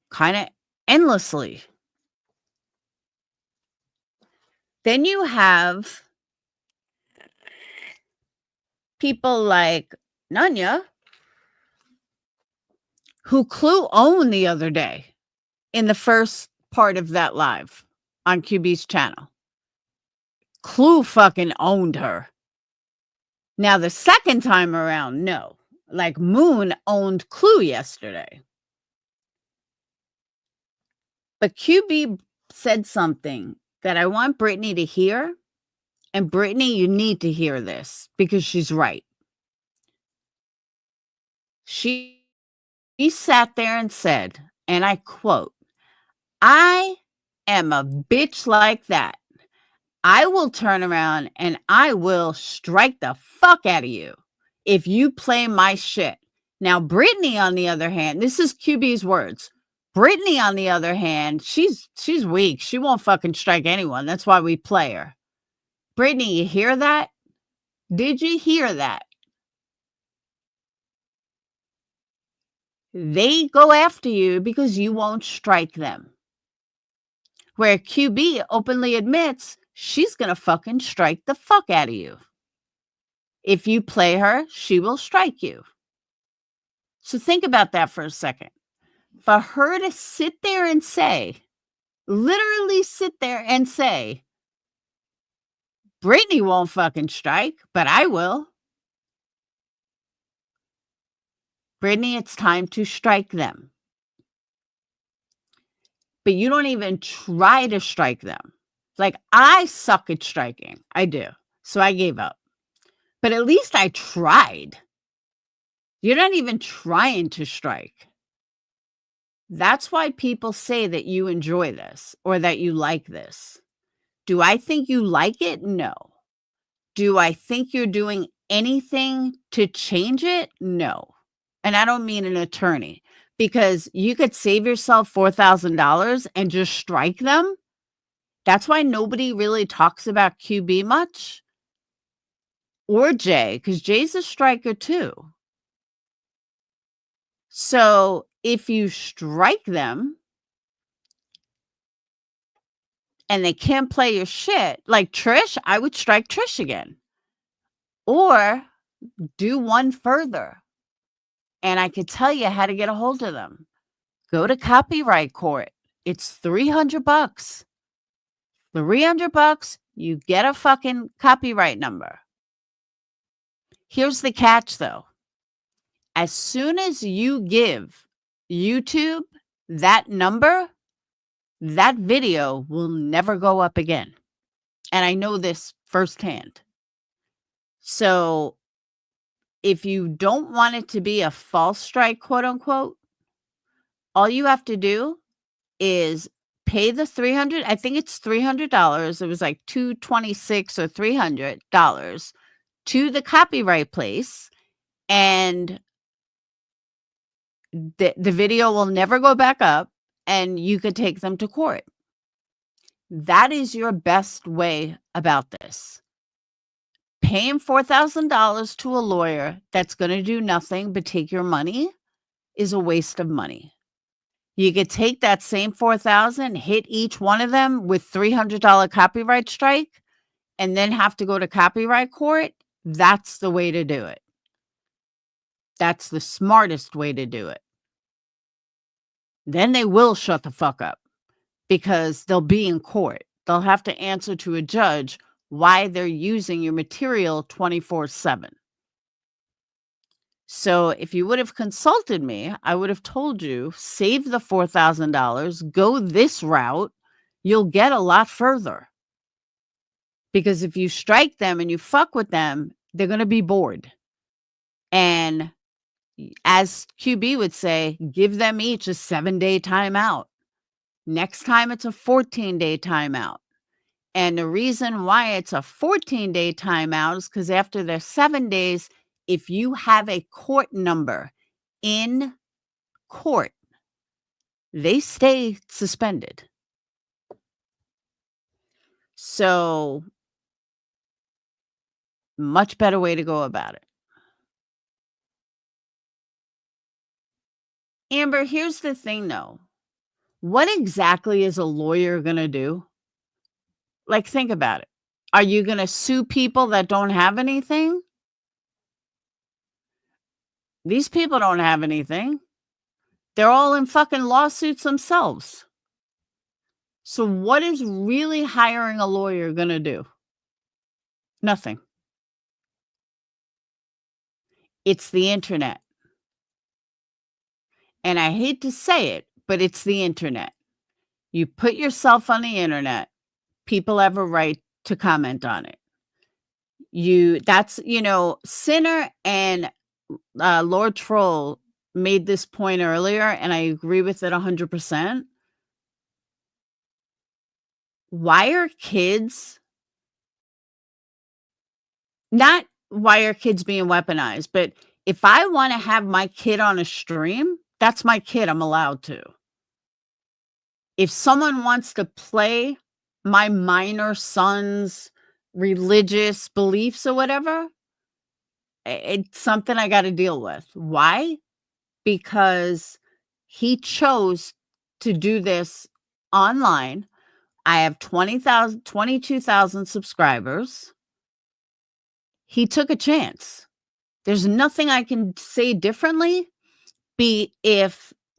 A: Kind of endlessly. Then you have people like Nanya, who Clue owned the other day in the first part of that live on QB's channel. Clue fucking owned her. Now, the second time around, no. Like Moon owned Clue yesterday. But QB said something that I want Brittney to hear. And Brittney, you need to hear this because she's right. She sat there and said, and I quote, "I am a bitch like that. I will turn around and I will strike the fuck out of you if you play my shit." Now, Brittney, on the other hand, this is QB's words. Brittney, on the other hand, she's weak. She won't fucking strike anyone. That's why we play her. Brittney, you hear that? Did you hear that? They go after you because you won't strike them. Where QB openly admits she's going to fucking strike the fuck out of you. If you play her, she will strike you. So think about that for a second. For her to sit there and say, literally sit there and say, Brittney won't fucking strike, but I will. Brittney, it's time to strike them. But you don't even try to strike them. Like, I suck at striking. I do. So I gave up. But at least I tried. You're not even trying to strike. That's why people say that you enjoy this or that you like this. Do I think you like it? No. Do I think you're doing anything to change it? No. And I don't mean an attorney, because you could save yourself $4,000 and just strike them. That's why nobody really talks about QB much, or Jay, because Jay's a striker too. So if you strike them and they can't play your shit, like Trish, I would strike Trish again. Or do one further. And I could tell you how to get a hold of them. Go to copyright court. It's $300. $300, you get a fucking copyright number. Here's the catch, though. As soon as you give YouTube that number, that video will never go up again. And I know this firsthand. So if you don't want it to be a false strike, quote unquote, all you have to do is pay the $300. I think it's $300. It was like $226 or $300 to the copyright place, and the video will never go back up, and you could take them to court. That is your best way about this. Paying $4,000 to a lawyer that's going to do nothing but take your money is a waste of money. You could take that same $4,000, hit each one of them with $300 copyright strike, and then have to go to copyright court. That's the way to do it. That's the smartest way to do it. Then they will shut the fuck up because they'll be in court. They'll have to answer to a judge why they're using your material 24/7. So if you would have consulted me, I would have told you, save the $4,000, go this route, you'll get a lot further. Because if you strike them and you fuck with them, they're going to be bored. And as QB would say, give them each a 7-day timeout. Next time it's a 14-day timeout. And the reason why it's a 14-day timeout is because after their 7 days, if you have a court number in court, they stay suspended. So, much better way to go about it. Amber, here's the thing though. What exactly is a lawyer going to do? Like, think about it. Are you going to sue people that don't have anything? These people don't have anything. They're all in fucking lawsuits themselves. So what is really hiring a lawyer going to do? Nothing. It's the internet. And I hate to say it, but it's the internet. You put yourself on the internet. People have a right to comment on it. Sinner and Lord Troll made this point earlier, and I agree with it 100%. Why are kids not why are kids being weaponized, but if I want to have my kid on a stream, that's my kid. I'm allowed to. If someone wants to play my minor son's religious beliefs or whatever, it's something I got to deal with. Why? Because he chose to do this online. I have 22,000 subscribers. He took a chance. There's nothing I can say differently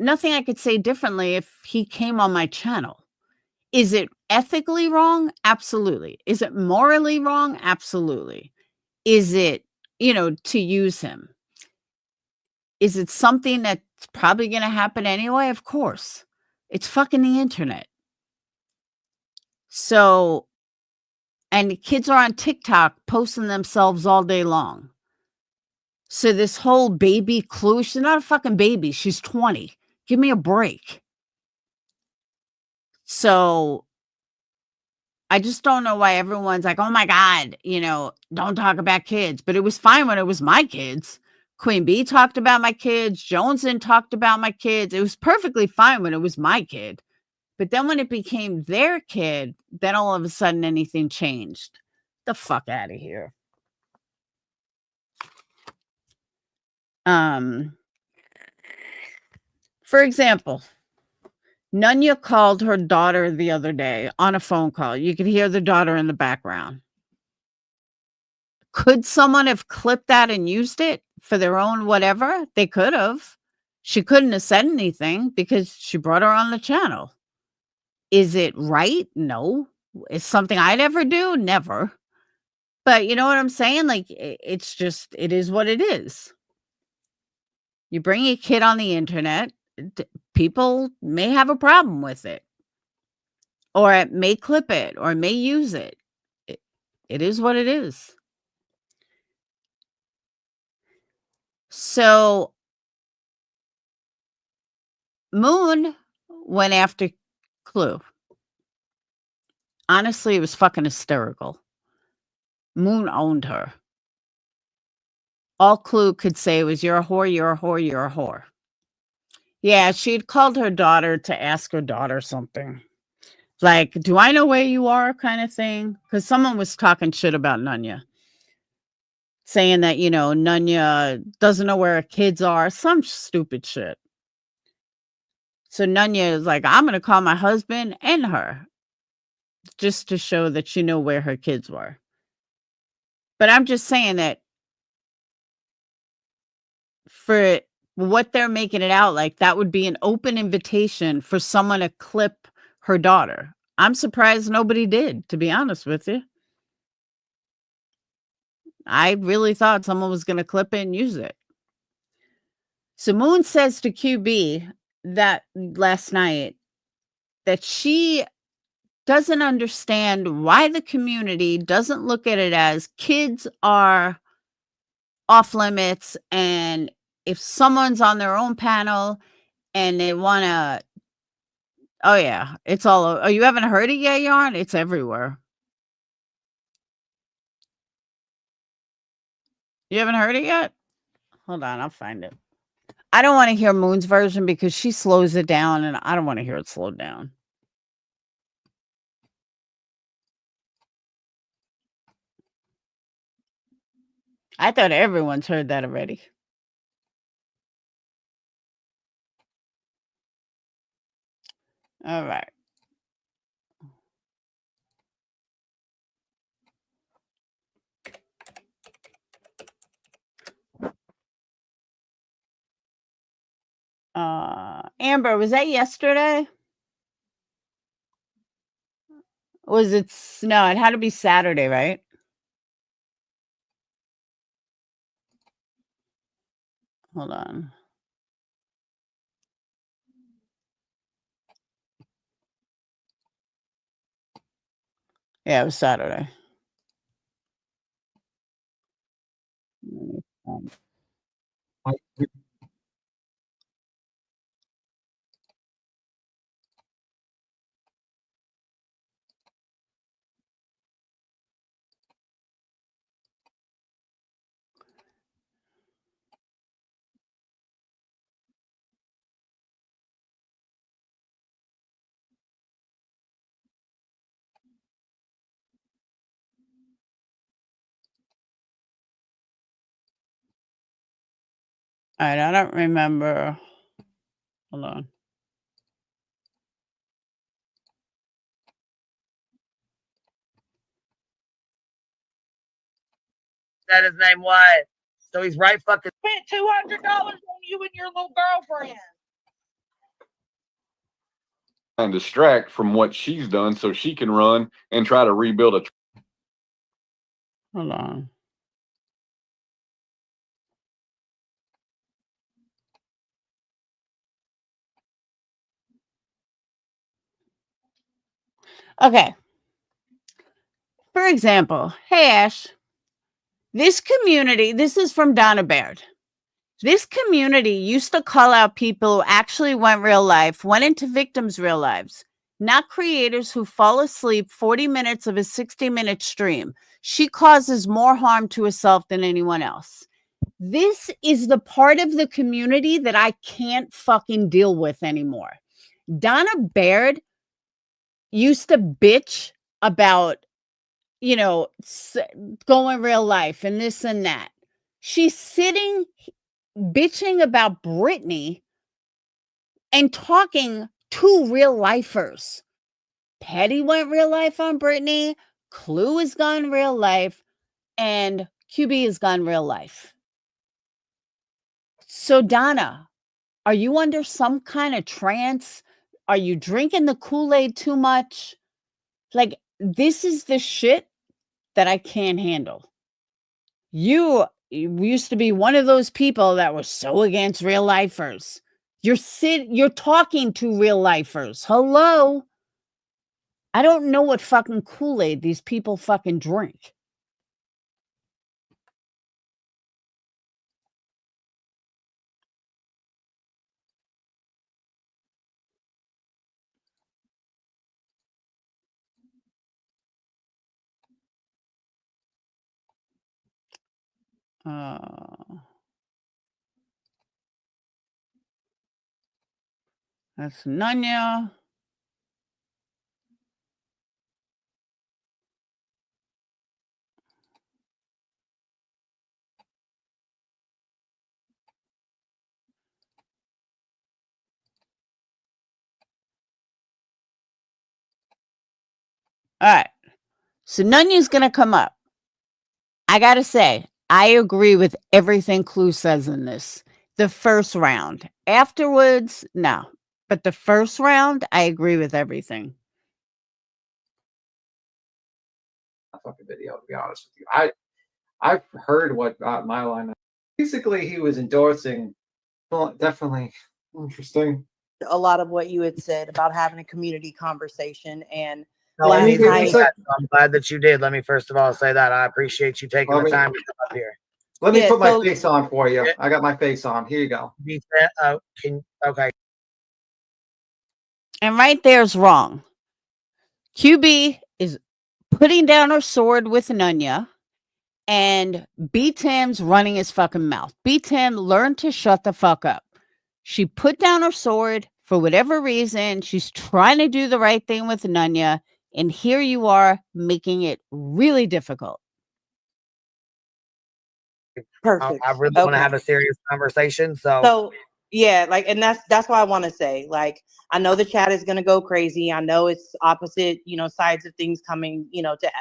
A: nothing I could say differently if he came on my channel. Is it ethically wrong? Absolutely. Is it morally wrong? Absolutely. Is it, to use him? Is it something that's probably going to happen anyway? Of course. It's fucking the internet. So, and kids are on TikTok posting themselves all day long. So this whole baby clue, she's not a fucking baby. She's 20. Give me a break. So I just don't know why everyone's like, oh my God, don't talk about kids. But it was fine when it was my kids. Queen Bee talked about my kids. Joneson talked about my kids. It was perfectly fine when it was my kid. But then when it became their kid, then all of a sudden anything changed. The fuck out of here. For example, Nunya called her daughter the other day on a phone call. You could hear the daughter in the background. Could someone have clipped that and used it for their own whatever? They could have. She couldn't have said anything because she brought her on the channel. Is it right? No. Is something I'd ever do? Never. But you know what I'm saying? Like, it's just, it is what it is. You bring a kid on the internet, people may have a problem with it, or it may clip it, or may use it. It is what it is. So Moon went after Clue. Honestly, it was fucking hysterical. Moon owned her. All Clue could say was, you're a whore, you're a whore, you're a whore. Yeah, she'd called her daughter to ask her daughter something. Like, do I know where you are kind of thing? Because someone was talking shit about Nunya. Saying that, Nunya doesn't know where her kids are. Some stupid shit. So Nunya is like, I'm going to call my husband and her. Just to show that she knew where her kids were. But I'm just saying that for what they're making it out like, that would be an open invitation for someone to clip her daughter. I'm surprised nobody did, to be honest with you. I really thought someone was going to clip it and use it. So Moon says to QB that last night that she doesn't understand why the community doesn't look at it as kids are off limits, and if someone's on their own panel and they want to, oh yeah, it's all, oh, you haven't heard it yet, Yarn? It's everywhere. You haven't heard it yet? Hold on, I'll find it. I don't want to hear Moon's version because she slows it down, and I don't want to hear it slowed down. I thought everyone's heard that already. All right. Amber, was that yesterday? Was it? No, it had to be Saturday, right? Hold on. Yeah, it was Saturday. All right, I don't remember. Hold on.
F: Said his name was. So he's right fucking spent $200 on you and your little girlfriend.
G: And distract from what she's done so she can run and try to rebuild a.
A: Hold on. Okay. For example, hey Ash, this community, this is from Donna Baird. This community used to call out people who actually went real life, went into victims' real lives, not creators who fall asleep 40 minutes of a 60-minute stream. She causes more harm to herself than anyone else. This is the part of the community that I can't fucking deal with anymore. Donna Baird used to bitch about, you know, going real life and this and that. She's sitting bitching about Brittney and talking to real lifers. Petty went real life on Brittney. Clue has gone real life. And QB has gone real life. So, Donna, are you under some kind of trance? Are you drinking the Kool-Aid too much? Like, this is the shit that I can't handle. You used to be one of those people that was so against real lifers. You're talking to real lifers. Hello? I don't know what fucking Kool-Aid these people fucking drink. That's Nanya. All right. So Nunya's going to come up. I got to say, I agree with everything Clue says in this. The first round. Afterwards, no. But the first round, I agree with everything.
H: Fucking video, to be honest with you. I've heard what my line. Basically, he was endorsing. Well, definitely interesting.
I: A lot of what you had said about having a community conversation, and
F: No,
I: last
F: I'm
I: night,
F: glad that you did. Let me first of all say that I appreciate you taking the time to come up here.
H: Let me
I: Yeah,
H: put my
I: so-
H: face on for you.
F: Yeah.
H: I got my face on. Here you go.
F: Okay.
A: And right there's wrong. QB is putting down her sword with Nunya, and B-Tam's running his fucking mouth. B-Tam learned to shut the fuck up. She put down her sword for whatever reason. She's trying to do the right thing with Nunya, and here you are making it really difficult.
I: perfect.
F: I really want to
I: Okay.
F: have a serious conversation.
I: So yeah, like, and that's why I want to say, like, I know the chat is gonna go crazy. I know it's opposite, sides of things coming, to,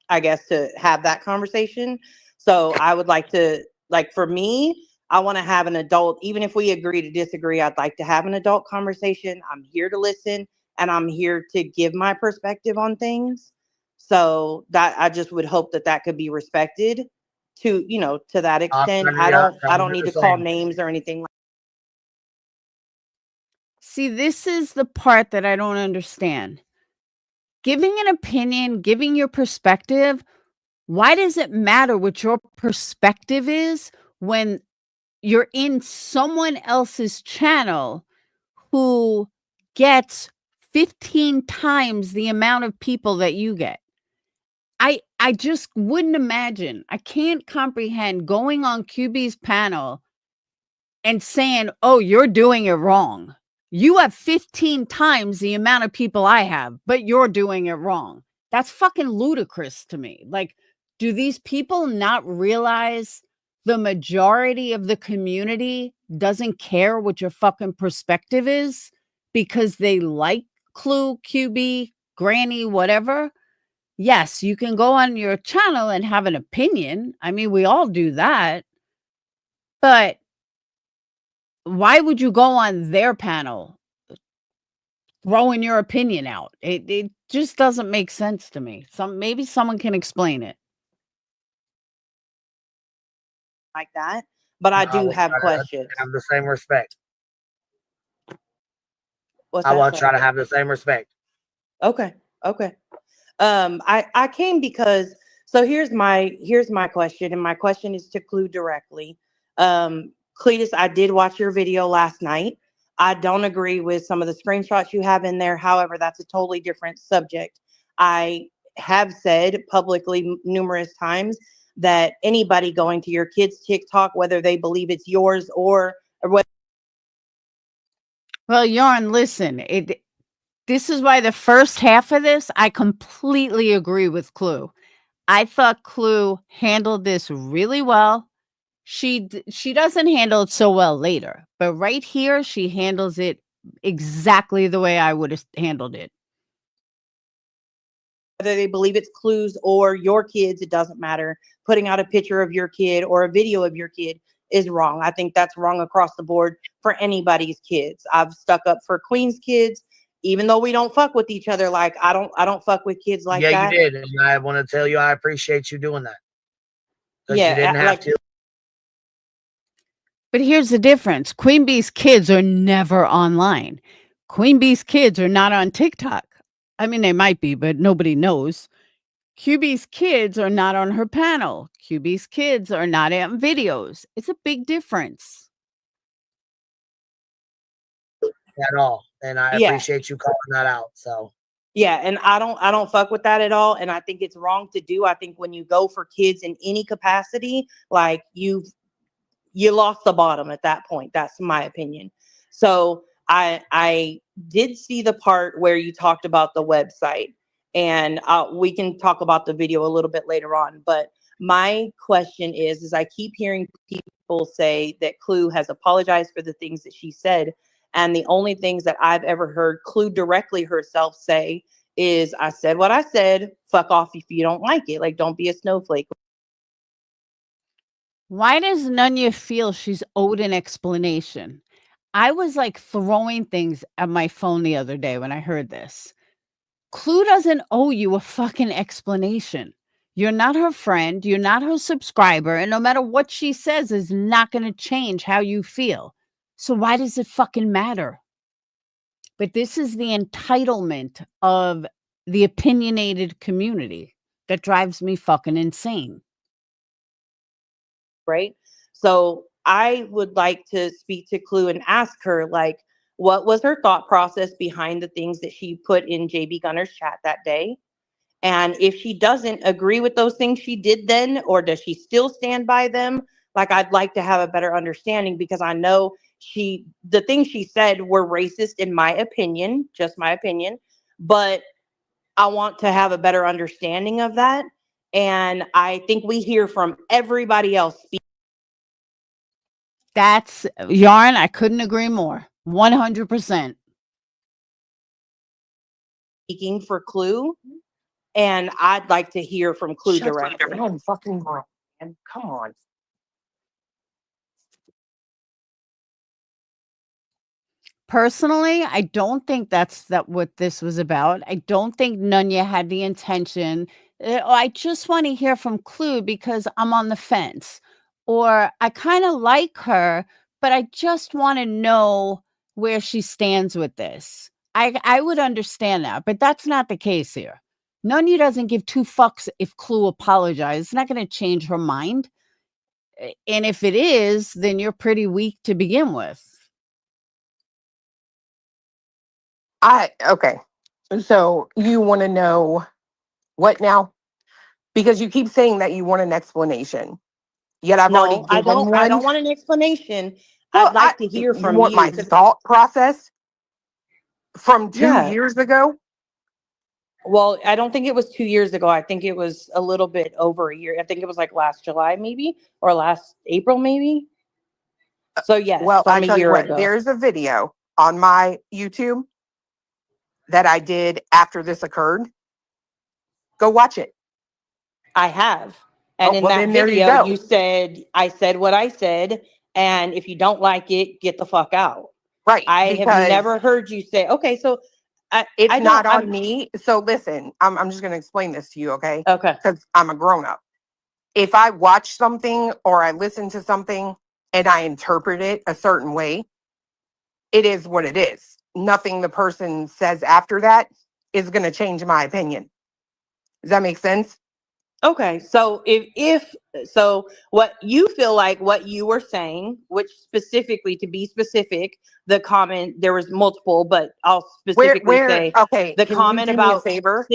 I: I guess, to have that conversation. So I would like to, like, for me, I want to have an adult, even if we agree to disagree, I'd like to have an adult conversation. I'm here to listen, and I'm here to give my perspective on things. So that I just would hope that could be respected to, to that extent. I don't need to call names or anything.
A: See, this is the part that I don't understand. giving an opinion, giving your perspective, why does it matter what your perspective is when you're in someone else's channel who gets 15 times the amount of people that you get? I just wouldn't imagine. I can't comprehend going on QB's panel and saying, "Oh, you're doing it wrong. You have 15 times the amount of people I have, but you're doing it wrong." That's fucking ludicrous to me. Like, do these people not realize the majority of the community doesn't care what your fucking perspective is because they like Clue, QB, Granny, whatever? Yes, you can go on your channel and have an opinion. I mean, we all do that. But why would you go on their panel throwing your opinion out? It just doesn't make sense to me. Maybe someone can explain it.
I: Like that, but I do
F: will
I: have
F: try to
I: questions.
F: Have the same respect.
I: What's
F: I
I: that,
F: want to try
I: sorry?
F: to have the same respect.
I: Okay. I came because, so here's my question, and my question is to Clue directly. Cletus, I did watch your video last night. I don't agree with some of the screenshots you have in there. However, that's a totally different subject. I have said publicly numerous times that anybody going to your kids' TikTok, whether they believe it's yours or what.
A: Well, Yarn, listen, this is why the first half of this, I completely agree with Clue. I thought Clue handled this really well. She doesn't handle it so well later, but right here, she handles it exactly the way I would have handled it.
I: Whether they believe it's Clues or your kids, it doesn't matter. Putting out a picture of your kid or a video of your kid is wrong. I think that's wrong across the board for anybody's kids. I've stuck up for Queen's kids, even though we don't fuck with each other. Like I don't fuck with kids like
F: yeah,
I: that.
F: you did, and I want to tell you I appreciate you doing that. Because
I: Yeah,
F: you didn't have
I: like,
F: to.
A: But here's the difference. Queen Bee's kids are never online. Queen Bee's kids are not on TikTok. I mean, they might be, but nobody knows. QB's kids are not on her panel. QB's kids are not on videos. It's a big difference.
F: At all. And I
I: Yeah.
F: appreciate you calling that out. So
I: yeah, and I don't fuck with that at all. And I think it's wrong to do. I think when you go for kids in any capacity, like you lost the bottom at that point. That's my opinion. So I did see the part where you talked about the website, and we can talk about the video a little bit later on. But my question is I keep hearing people say that Clue has apologized for the things that she said. And the only things that I've ever heard Clue directly herself say is, I said what I said, fuck off if you don't like it. Like, don't be a snowflake.
A: Why does Nunya feel she's owed an explanation? I was like throwing things at my phone the other day when I heard this. Clue doesn't owe you a fucking explanation. You're not her friend. You're not her subscriber. And no matter what she says is not going to change how you feel. So why does it fucking matter? But this is the entitlement of the opinionated community that drives me fucking insane.
I: Right? So I would like to speak to Clue and ask her, like, what was her thought process behind the things that she put in JB Gunner's chat that day? And if she doesn't agree with those things she did then, or does she still stand by them? Like, I'd like to have a better understanding, because I know the things she said were racist in my opinion, just my opinion, but I want to have a better understanding of that. And I think we hear from everybody else
A: That's Yarn. I couldn't agree more. 100%.
I: speaking for Clue. And I'd like to hear from Clue directly.
H: Fucking man. Come on.
A: Personally, I don't think that's what this was about. I don't think Nunya had the intention. I just want to hear from Clue because I'm on the fence. Or I kind of like her, but I just want to know where she stands with this. I would understand that, but that's not the case here. Nanya doesn't give two fucks if Clue apologizes. It's not going to change her mind. And if it is, then you're pretty weak to begin with.
J: Okay. So you want to know what now? Because you keep saying that you want an explanation. Yet I've already
I: No, I
J: given
I: don't. I don't
J: one.
I: want an explanation.
J: Well,
I: I'd like to hear
J: you
I: from
J: want
I: you.
J: my thought process from 2
I: Yeah.
J: years ago?
I: Well, I don't think it was 2 years ago. I think it was a little bit over a year. I think it was like last July, maybe, or last April, maybe. So yes,
J: Well, I
I: from a
J: tell you
I: year
J: what,
I: ago.
J: there's a video on my YouTube that I did after this occurred. Go watch it.
I: I have. And
J: Oh,
I: in
J: well,
I: that
J: then there you
I: video,
J: go.
I: you said, I said what I said. And if you don't like it, get the fuck out.
J: Right.
I: I have
J: Because
I: never heard you say, okay, so
J: it's
I: I
J: not
I: don't,
J: on me. So listen, I'm just going to explain this to you, okay?
I: okay.
J: Because I'm a grown up. If I watch something or I listen to something and I interpret it a certain way, it is what it is. Nothing the person says after that is going to change my opinion. Does that make sense?
I: Okay, so if so, what you feel like what you were saying, which specifically, to be specific, the comment, there was multiple, but I'll specifically say
J: okay,
I: the
J: can you
I: comment
J: do me a
I: about
J: favor?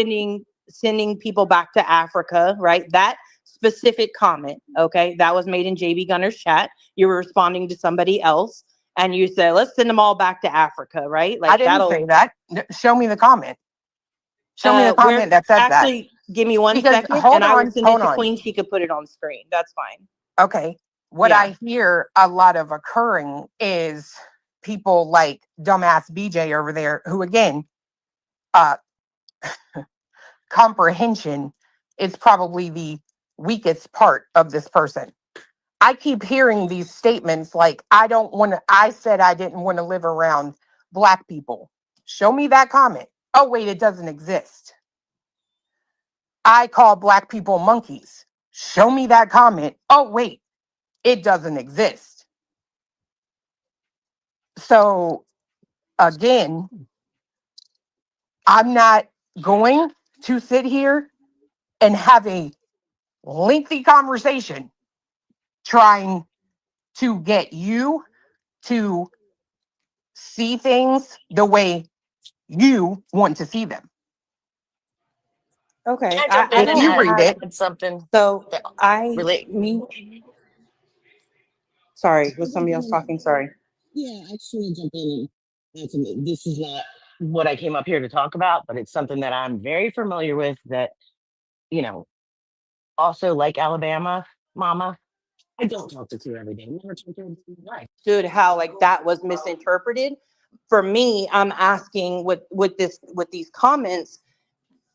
I: sending people back to Africa, right? That specific comment, okay, that was made in JB Gunner's chat. You were responding to somebody else, and you said, "Let's send them all back to Africa," right?
J: I
I: Like
J: didn't say that. Show me the comment. Show me the
I: where
J: comment that says that.
I: actually, give me one
J: Because
I: second, and I will send it
J: hold
I: to
J: on.
I: Queen. She could put it on screen. That's fine.
J: Okay. What
I: Yeah.
J: I hear a lot of occurring is people like dumbass BJ over there, who again, uh, comprehension is probably the weakest part of this person. I keep hearing these statements like, I said I didn't want to live around black people. Show me that comment. Oh, wait, it doesn't exist. I call black people monkeys. Show me that comment. Oh, wait, it doesn't exist. So, again, I'm not going to sit here and have a lengthy conversation trying to get you to see things the way you want to see them.
I: Okay.
F: Can I jump
I: I
F: in
J: If
F: and
I: don't
J: you read
I: have,
J: it,
F: add something
I: so
F: that
I: I
F: relate?
I: me sorry, was somebody else talking? Sorry.
F: Yeah, I just want to jump in and add something. This is not what I came up here to talk about, but it's something that I'm very familiar with that, you know, also like Alabama, mama. I don't talk to her every day. Never talk to her in my life.
I: Understood how like that was misinterpreted. For me, I'm asking with these comments,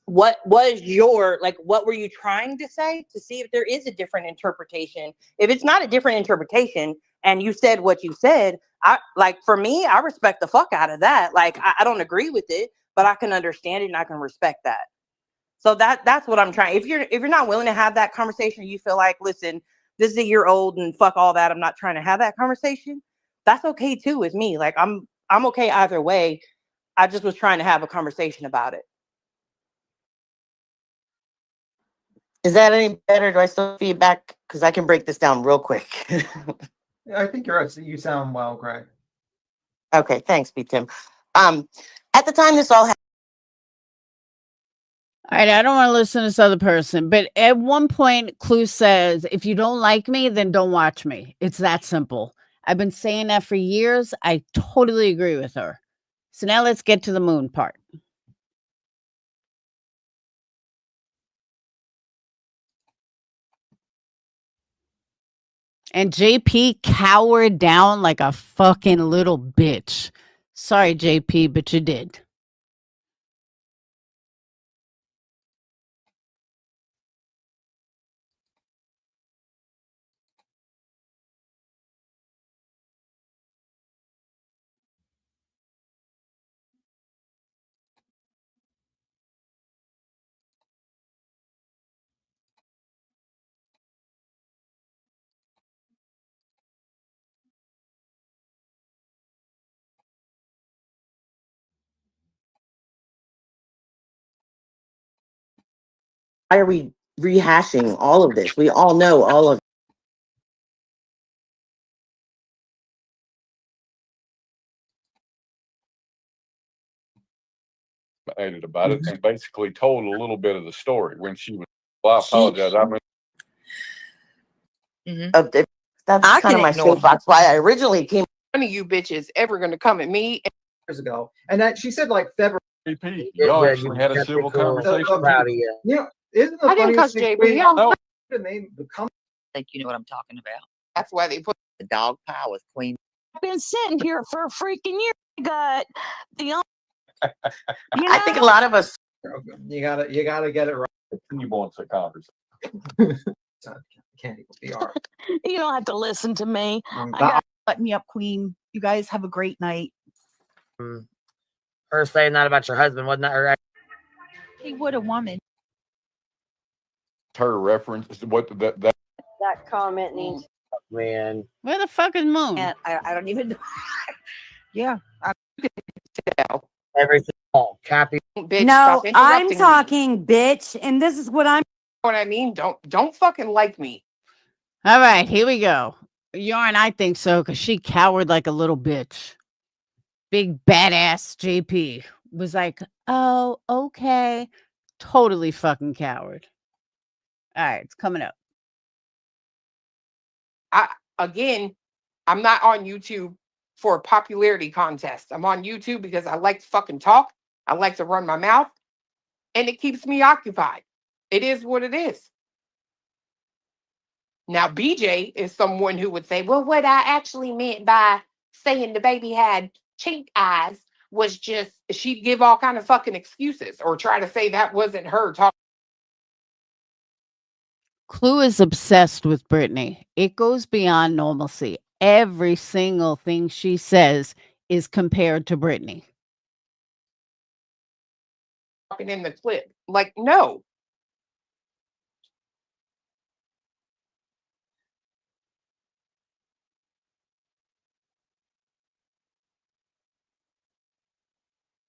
I: what was your, like, what were you trying to say, to see if there is a different interpretation? If it's not a different interpretation and you said what you said, I like, for me, I respect the fuck out of that. Like, I don't agree with it, but I can understand it and I can respect that. So that's what I'm trying. If you're not willing to have that conversation, you feel like, listen, this is a year old and fuck all that, I'm not trying to have that conversation, that's okay too with me. Like, I'm okay either way. I just was trying to have a conversation about it.
F: Is that any better? Do I still have feedback? Because I can break this down real quick.
H: I think you sound well, Greg.
F: Okay, thanks, B. Tim. At the time this all happened.
A: All right, I don't want to listen to this other person, but at one point, Clue says, if you don't like me, then don't watch me. It's that simple. I've been saying that for years. I totally agree with her. So now let's get to the moon part. And JP cowered down like a fucking little bitch. Sorry, JP, but you did.
I: Why are we rehashing all of this? We all know all of
G: Added about it and basically told a little bit of the story when she was. Well, I
I: She-
G: apologize. I mean,
I: of the, that's
J: I
I: kind
J: can
I: of my
J: ignore
I: soapbox. Why I originally came.
J: None of you bitches ever gonna come at me.
H: Years ago, and that she said like February.
G: JP, y'all actually had a civil conversation.
H: Proud of you. You know, isn't the
J: I didn't
H: funniest
J: cuss
H: thing?
J: JP. I was
G: No.
H: The name become.
K: think you know what I'm talking about.
J: That's why they put
K: The dog pile with Queen.
L: I've been sitting here for a freaking year. I got the only,
I: I think a lot of us.
H: You gotta get it right.
G: You want to conversation.
H: Can't even be our.
L: you don't have to listen to me.
M: Let me up, Queen. You guys have a great night.
N: Her saying that about your husband, wasn't that her?
M: He would a woman.
G: Her reference, what that
D: That comment needs.
N: Man,
A: Where the fuck is Moon?
K: And I don't even know.
M: Yeah.
N: everything. Oh, Cappy.
J: bitch.
O: No,
J: stop
O: I'm
J: interrupting me.
O: talking, bitch, and this is what I'm.
J: Know what I mean? Don't fucking like me.
A: All right, here we go. Yarn, I think so, because she cowered like a little bitch. Big badass JP was like, oh, okay. Totally fucking coward. All right, it's coming up.
J: Again, I'm not on YouTube for a popularity contest. I'm on YouTube because I like to fucking talk. I like to run my mouth, and it keeps me occupied. It is what it is. Now, BJ is someone who would say, well, what I actually meant by saying the baby had chink eyes was just, she'd give all kind of fucking excuses or try to say that wasn't her talking.
A: Clue is obsessed with Brittney. It goes beyond normalcy. Every single thing she says is compared to Brittney.
J: In the clip. Like, no.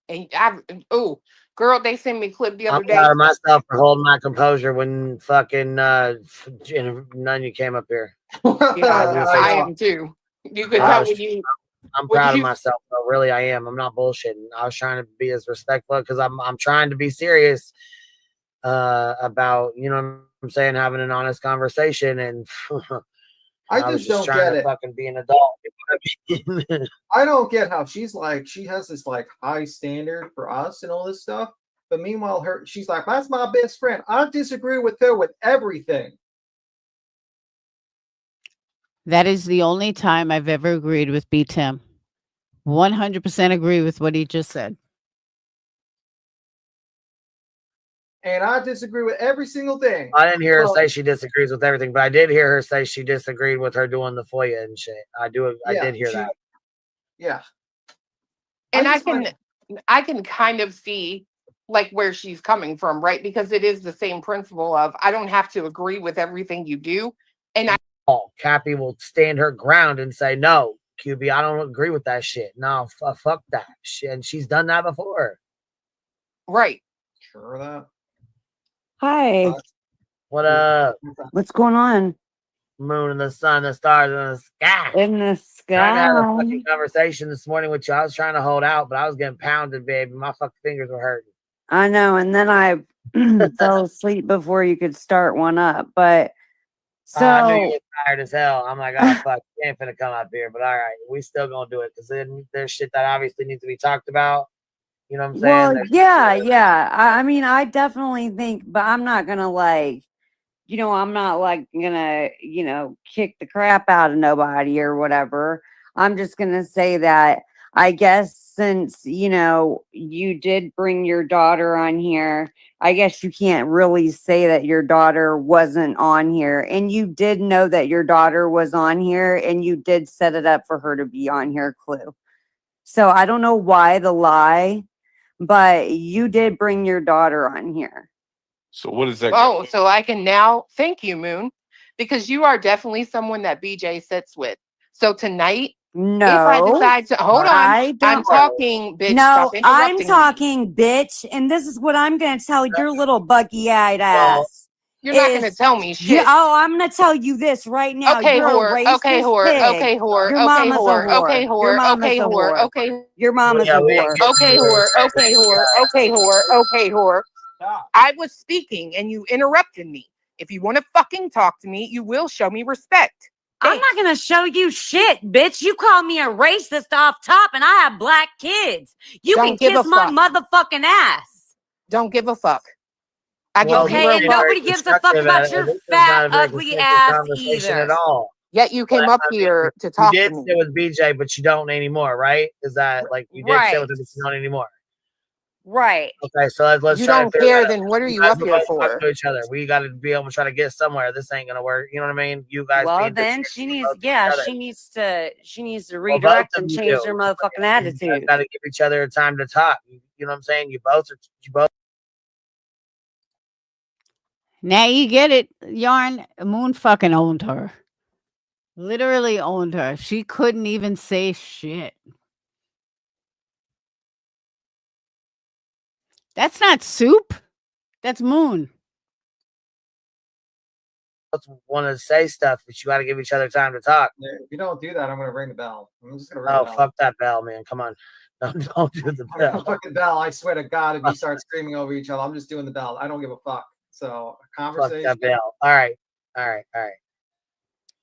J: And oh, girl, they sent me a clip the other
N: I'm
J: day.
N: proud of myself for holding my composure when fucking none of you came up here.
J: I am too. You could tell when you.
N: I'm
J: What
N: proud
J: did
N: of
J: you-
N: myself, though. Really, I am. I'm not bullshitting. I was trying to be as respectful because I'm trying to be serious about, you know what I'm saying, having an honest conversation, and
H: I
N: was
H: just don't
N: trying
H: get
N: to
H: it.
N: fucking be an adult. You know what I mean?
H: I don't get how she's like, she has this like high standard for us and all this stuff, but meanwhile she's like, that's my best friend. I disagree with her with everything.
A: That is the only time I've ever agreed with B. Tim. 100% agree with what he just said.
H: And I disagree with every single thing.
N: I didn't hear her
H: Well,
N: say she disagrees with everything, but I did hear her say she disagreed with her doing the FOIA and shit. I did hear that.
H: Yeah.
J: And
H: just find
J: I can kind of see like where she's coming from, right? Because it is the same principle of I don't have to agree with everything you do. And
N: Cappy will stand her ground and say, no, QB, I don't agree with that shit. No, fuck that shit. And she's done that before.
J: Right.
H: Sure of that.
O: Hi.
N: What up?
O: What's going on?
N: Moon and the sun, the stars in the sky.
O: In the
N: Trying to have a
O: sky.
N: fucking conversation this morning with you. I was trying to hold out, but I was getting pounded, baby. My fucking fingers were hurting.
O: I know. And then I fell asleep before you could start one up. But so
N: I knew you were tired as hell. I'm like, oh fuck, you ain't finna come up here. But all right, we still gonna do it because then there's shit that obviously needs to be talked about. You know what I'm saying?
O: well,
N: There's-
O: yeah. I mean, I definitely think, but I'm not gonna like, I'm not like gonna, kick the crap out of nobody or whatever. I'm just gonna say that I guess since, you did bring your daughter on here, I guess you can't really say that your daughter wasn't on here. And you did know that your daughter was on here and you did set it up for her to be on here, Clue. So I don't know why the lie, but you did bring your daughter on here.
G: So what is that?
J: Oh, so I can now thank you, Moon, because you are definitely someone that BJ sits with. So tonight, No,
P: If I decide to hold on,
O: I
P: I'm
O: don't.
P: talking, bitch.
O: No,
P: Stop
O: I'm
P: interrupting me.
O: talking, bitch, and this is what I'm gonna tell your little buggy-eyed
N: Well,
O: ass.
P: You're not gonna
O: Is
P: tell me
O: you?
P: shit.
O: Oh, I'm gonna tell you this right now.
P: Okay,
O: You're a
P: whore. Okay,
O: racist
P: whore.
O: pig.
P: Okay, whore.
O: Your
P: Okay,
O: mama's a
P: whore. Okay,
O: whore. Your
P: whore.
O: mama's
P: Okay,
O: a
P: whore.
O: whore.
P: Okay.
O: Your mama's
N: yeah,
O: a
N: we ain't
O: whore.
N: giving
P: Okay,
N: you
P: whore.
N: respect.
P: Okay, whore. Okay, whore. Okay, whore. I was speaking and you interrupted me. If you want to fucking talk to me, you will show me respect.
O: I'm not gonna show you shit, bitch. You call me a racist off top, and I have black kids. You can
P: Don't give
O: kiss
P: a
O: my
P: fuck.
O: motherfucking ass.
P: Don't give a fuck. I give
N: Well,
O: Okay,
P: zero
O: and
N: being
P: fucks.
N: very
O: nobody gives a fuck
N: constructive
O: about
N: at it.
O: your
N: This is
O: fat,
N: not a very
O: ugly
N: constructive
O: ass
N: conversation
O: either.
N: at all.
P: Yet you came
N: But
P: up
N: I mean,
P: here to
N: you
P: talk to
N: did
P: me.
N: stay with BJ, but you don't anymore, right? Is that like you did stay
O: Right,
N: with him, but you don't anymore?
O: right.
N: Okay, so let's
P: You
N: try to
P: don't
N: figure
P: care,
N: that out.
P: then what are
N: You
P: you
N: guys
P: up
N: were
P: here
N: both talking
P: for?
N: to each other. We got to be able to try to get somewhere. This ain't gonna work. You know what I mean? You guys
O: Well,
N: being
O: then
N: bitches
O: she
N: to
O: needs,
N: both of each
O: yeah,
N: other.
O: she needs to
N: Well, both
O: redirect
N: of
O: and
N: you
O: change
N: do.
O: her motherfucking
N: You guys
O: attitude.
N: got to give each other time to talk. You know what I'm saying? You both.
A: Now you get it, Yarn. Moon fucking owned her. Literally owned her. She couldn't even say shit. That's not soup. That's Moon.
N: Want to say stuff, but you got to give each other time to talk.
H: If you don't do that, I'm gonna ring the bell. I'm just gonna ring
N: Oh,
H: the bell.
N: fuck that bell, man. Come on. No, don't do the
H: I'm gonna
N: bell.
H: fucking bell. I swear to God, if you start screaming over each other, I'm just doing the bell. I don't give a fuck. So
N: Fuck
H: conversation.
N: that bell. All right. All right. All right.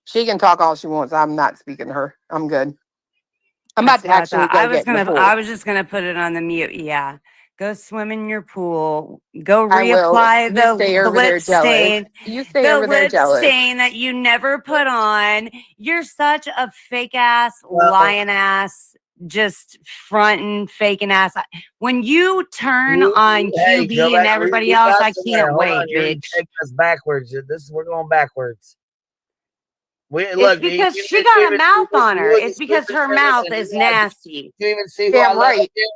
P: She can talk all she wants. I'm not speaking to her. I'm good. I'm
O: That's
P: about to
O: what I
P: actually
O: thought.
P: go get in the pool.
O: I was just gonna put it on the mute. Yeah. Go swim in your pool. Go
P: I will.
O: reapply
P: You stay
O: the
P: over there
O: lip
P: jealous.
O: stain.
P: You stay
O: The
P: over there
O: lip
P: jealous.
O: stain that you never put on. You're such a fake ass,
N: Well,
O: lying ass, just fronting, faking ass. When you turn
N: You,
O: on
N: hey, go
O: QB and
N: back.
O: everybody
N: We
O: else,
N: got
O: I
N: somewhere.
O: can't
N: Hold on.
O: wait,
N: You're
O: bitch.
N: taking us backwards. We're going backwards. We
O: It's
N: look.
O: because
N: You
O: she
N: didn't
O: got a
N: even
O: mouth
N: see.
O: on her.
N: You
O: It's because her mouth is nasty.
N: Did you even see who
P: Damn
N: I let
P: right.
N: up here?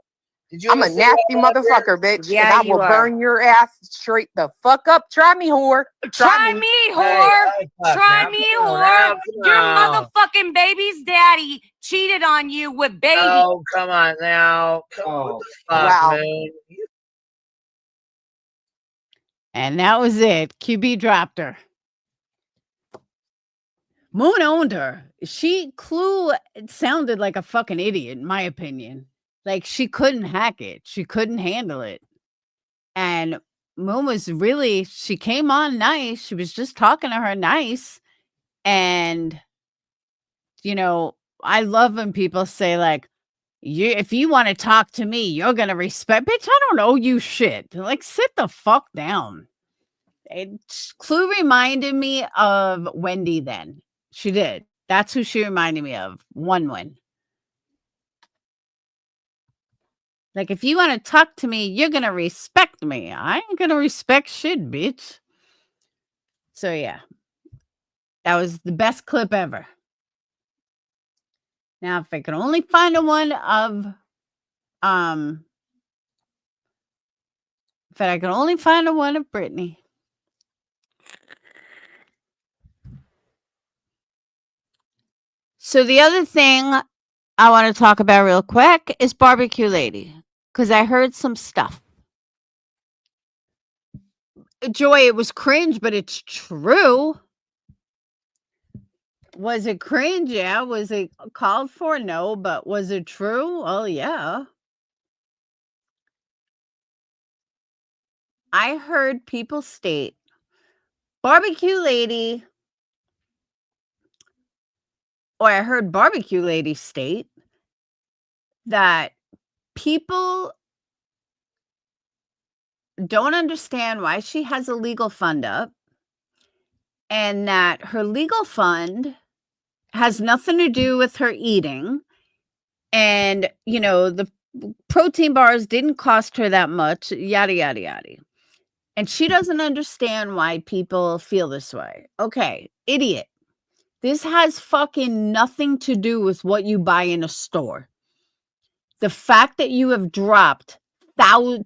N: Did you
P: I'm
N: even
P: a
N: see who
P: nasty
N: I let up here?
P: motherfucker, bitch.
O: Yeah,
P: and I
O: you
P: will
O: are.
P: burn your ass straight the fuck up. Try me, whore.
O: Try me,
N: Hey,
O: whore.
N: hey, fuck
O: Try
N: now.
O: me,
N: Come on
O: whore.
N: now. Come
O: Your
N: on.
O: motherfucking baby's daddy cheated on you with baby.
N: Oh, come on now. What the fuck,
P: Wow.
N: man?
A: And that was it. QB dropped her. Moon owned her. Clue sounded like a fucking idiot, in my opinion. Like she couldn't hack it. She couldn't handle it. And Moon was really, she came on nice. She was just talking to her nice. And, you know, I love when people say, like, if you want to talk to me, you're going to respect. Bitch, I don't owe you shit. Like, sit the fuck down. Clue reminded me of Wendy then. She did. That's who she reminded me of. One. Like, if you want to talk to me, you're going to respect me. I ain't going to respect shit, bitch. So, yeah. That was the best clip ever. Now, if I could only find a one of, if I could only find a one of Brittney. So, the other thing I want to talk about real quick is Barbecue Lady, because I heard some stuff. Joy, it was cringe, but it's true. Was it cringe? Yeah. Was it called for? No. But was it true? Oh, yeah. I heard people state Barbecue Lady, or I heard Barbecue Lady state that people don't understand why she has a legal fund up, and that her legal fund has nothing to do with her eating. And, you know, the protein bars didn't cost her that much, yada, yada, yada. And she doesn't understand why people feel this way. Okay, idiot. This has fucking nothing to do with what you buy in a store. The fact that you have dropped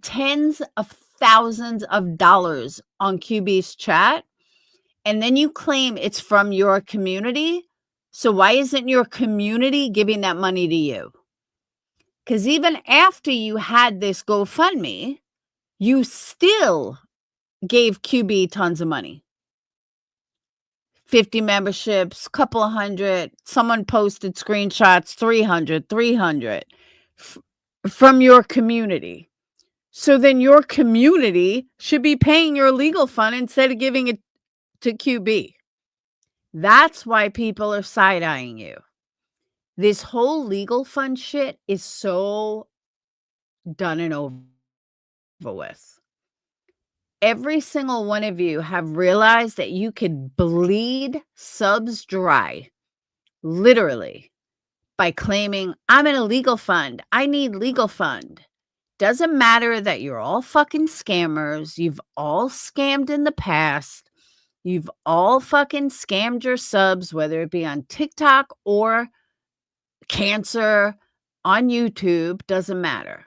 A: tens of thousands of dollars on QB's chat, and then you claim it's from your community, So why isn't your community giving that money to you? Because even after you had this GoFundMe, you still gave QB tons of money. 50 memberships, couple of hundred. Someone posted screenshots, 300 from your community. So then your community should be paying your legal fund instead of giving it to QB. That's why people are side-eyeing you. This whole legal fund shit is so done and over with. Every single one of you have realized that you could bleed subs dry, literally, by claiming, I'm in a legal fund. I need legal fund. Doesn't matter that you're all fucking scammers. You've all scammed in the past. You've all fucking scammed your subs, whether it be on TikTok or Cancer on YouTube. Doesn't matter.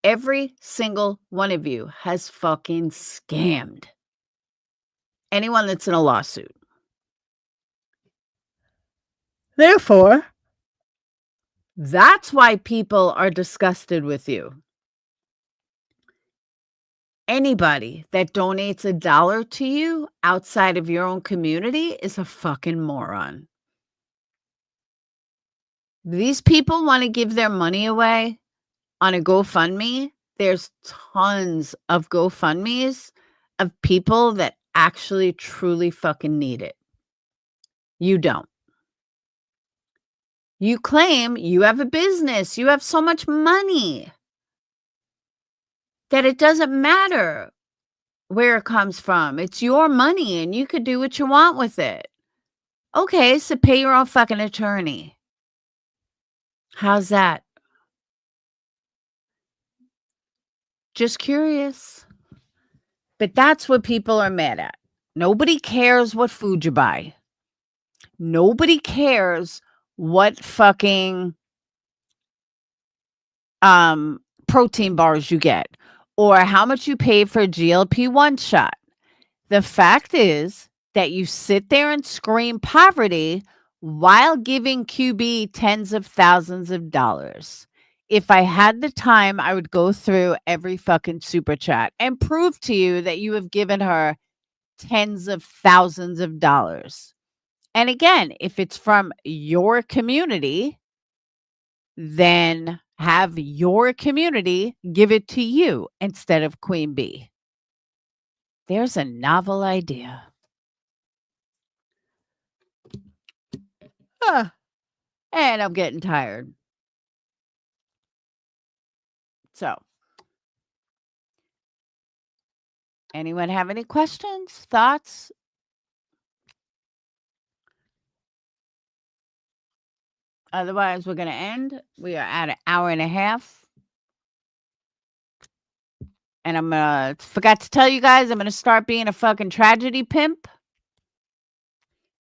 A: Every single one of you has fucking scammed anyone that's in a lawsuit. Therefore, that's why people are disgusted with you. Anybody that donates $1 to you outside of your own community is a fucking moron. These people want to give their money away on a GoFundMe. There's tons of GoFundMes of people that actually truly fucking need it. You don't. You claim you have a business, you have so much money that it doesn't matter where it comes from. It's your money and you could do what you want with it. Okay, so pay your own fucking attorney. How's that? Just curious. But that's what people are mad at. Nobody cares what food you buy. Nobody cares what fucking protein bars you get or how much you pay for a GLP-1 shot. The fact is that you sit there and scream poverty while giving QB tens of thousands of dollars. If I had the time, I would go through every fucking super chat and prove to you that you have given her tens of thousands of dollars. And again, if it's from your community, then have your community give it to you instead of Queen Bee. There's a novel idea. And I'm getting tired. So, anyone have any questions, thoughts? Otherwise, we're going to end. We are at an hour and a half. And forgot to tell you guys, I'm going to start being a fucking tragedy pimp.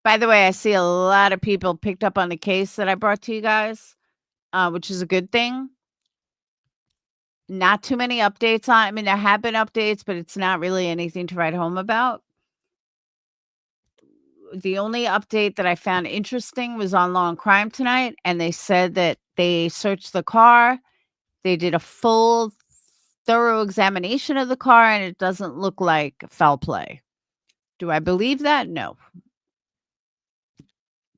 A: By the way, I see a lot of people picked up on the case that I brought to you guys, which is a good thing. Not too many updates on. I mean, there have been updates, but it's not really anything to write home about. The only update that I found interesting was on Law and Crime tonight, and they said that they searched the car. They did a full, thorough examination of the car, and it doesn't look like foul play. Do I believe that? No.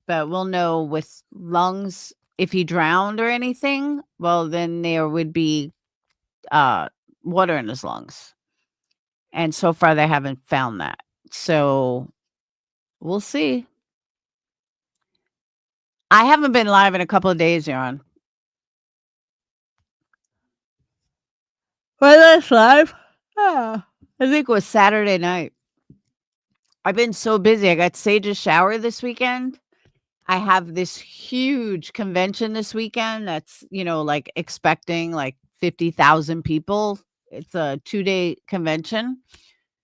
A: But we'll know with lungs, if he drowned or anything, well, then there would be water in his lungs. And so far, they haven't found that. So we'll see. I haven't been live in a couple of days, Yaron. My last live? I think it was Saturday night. I've been so busy. I got Sage's shower this weekend. I have this huge convention this weekend that's, like expecting like 50,000 people. It's a 2-day convention.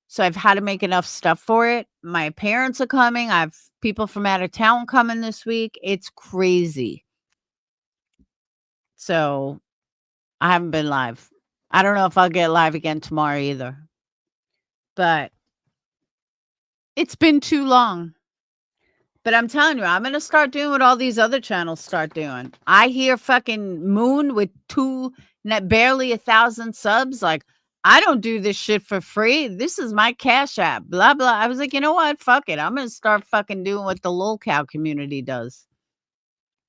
A: So I've had to make enough stuff for it. My parents are coming. I have people from out of town coming this week. It's crazy. So I haven't been live. I don't know if I'll get live again tomorrow either. But it's been too long. But I'm telling you, I'm gonna start doing what all these other channels start doing. I hear fucking Moon with barely 1,000 subs. Like, I don't do this shit for free. This is my Cash App. Blah blah. I was like, you know what? Fuck it. I'm gonna start fucking doing what the lolcow community does.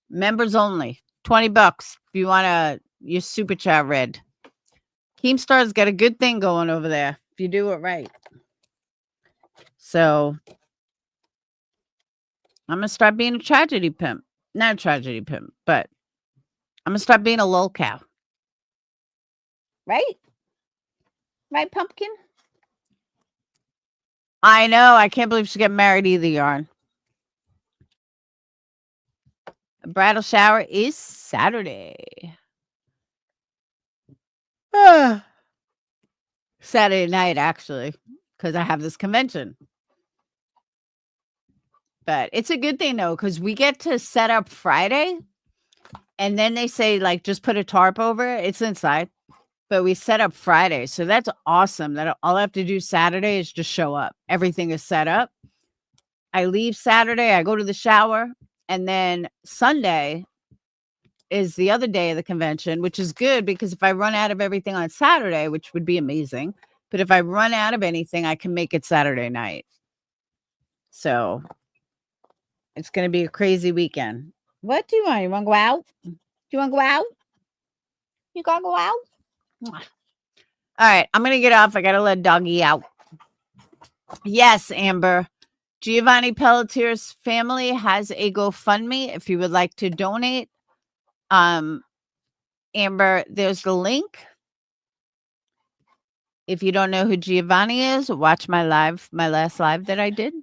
A: Members only. $20 if you wanna your super chat read. Keemstar's got a good thing going over there if you do it right. So I'm gonna start being a tragedy pimp. Not a tragedy pimp, but I'm gonna start being a lolcow. Right? Right, Pumpkin? I know. I can't believe she's getting married either, Yarn. Bridal shower is Saturday. Saturday night, actually, because I have this convention. But it's a good thing, though, because we get to set up Friday. And then they say, like, just put a tarp over it. It's inside. But we set up Friday. So that's awesome. That all I have to do Saturday is just show up. Everything is set up. I leave Saturday. I go to the shower. And then Sunday is the other day of the convention, which is good because if I run out of everything on Saturday, which would be amazing, but if I run out of anything, I can make it Saturday night. So it's going to be a crazy weekend. What do you want? You want to go out? Do you want to go out? You got to go out? All right. I'm going to get off. I got to let doggy out. Yes, Amber. Giovanni Pelletier's family has a GoFundMe if you would like to donate. Amber, there's the link. If you don't know who Giovanni is, watch my last live that I did.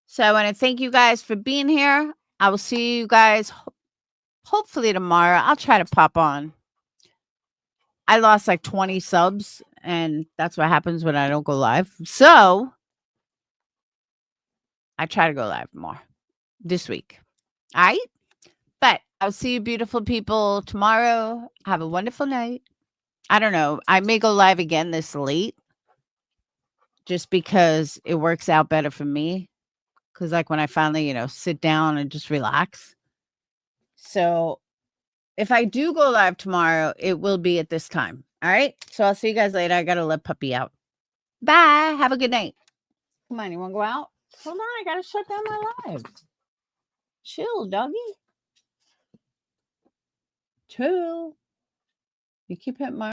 A: So I want to thank you guys for being here. I will see you guys hopefully tomorrow. I'll try to pop on. I lost like 20 subs, and that's what happens when I don't go live. So I try to go live more this week. All right? But I'll see you beautiful people tomorrow. Have a wonderful night. I don't know. I may go live again this late just because it works out better for me. Because like when I finally, sit down and just relax. So if I do go live tomorrow, it will be at this time. All right. So I'll see you guys later. I got to let puppy out. Bye. Have a good night. Come on. You want to go out? Hold on. I got to shut down my live. Chill, doggy. Chill. You keep hitting my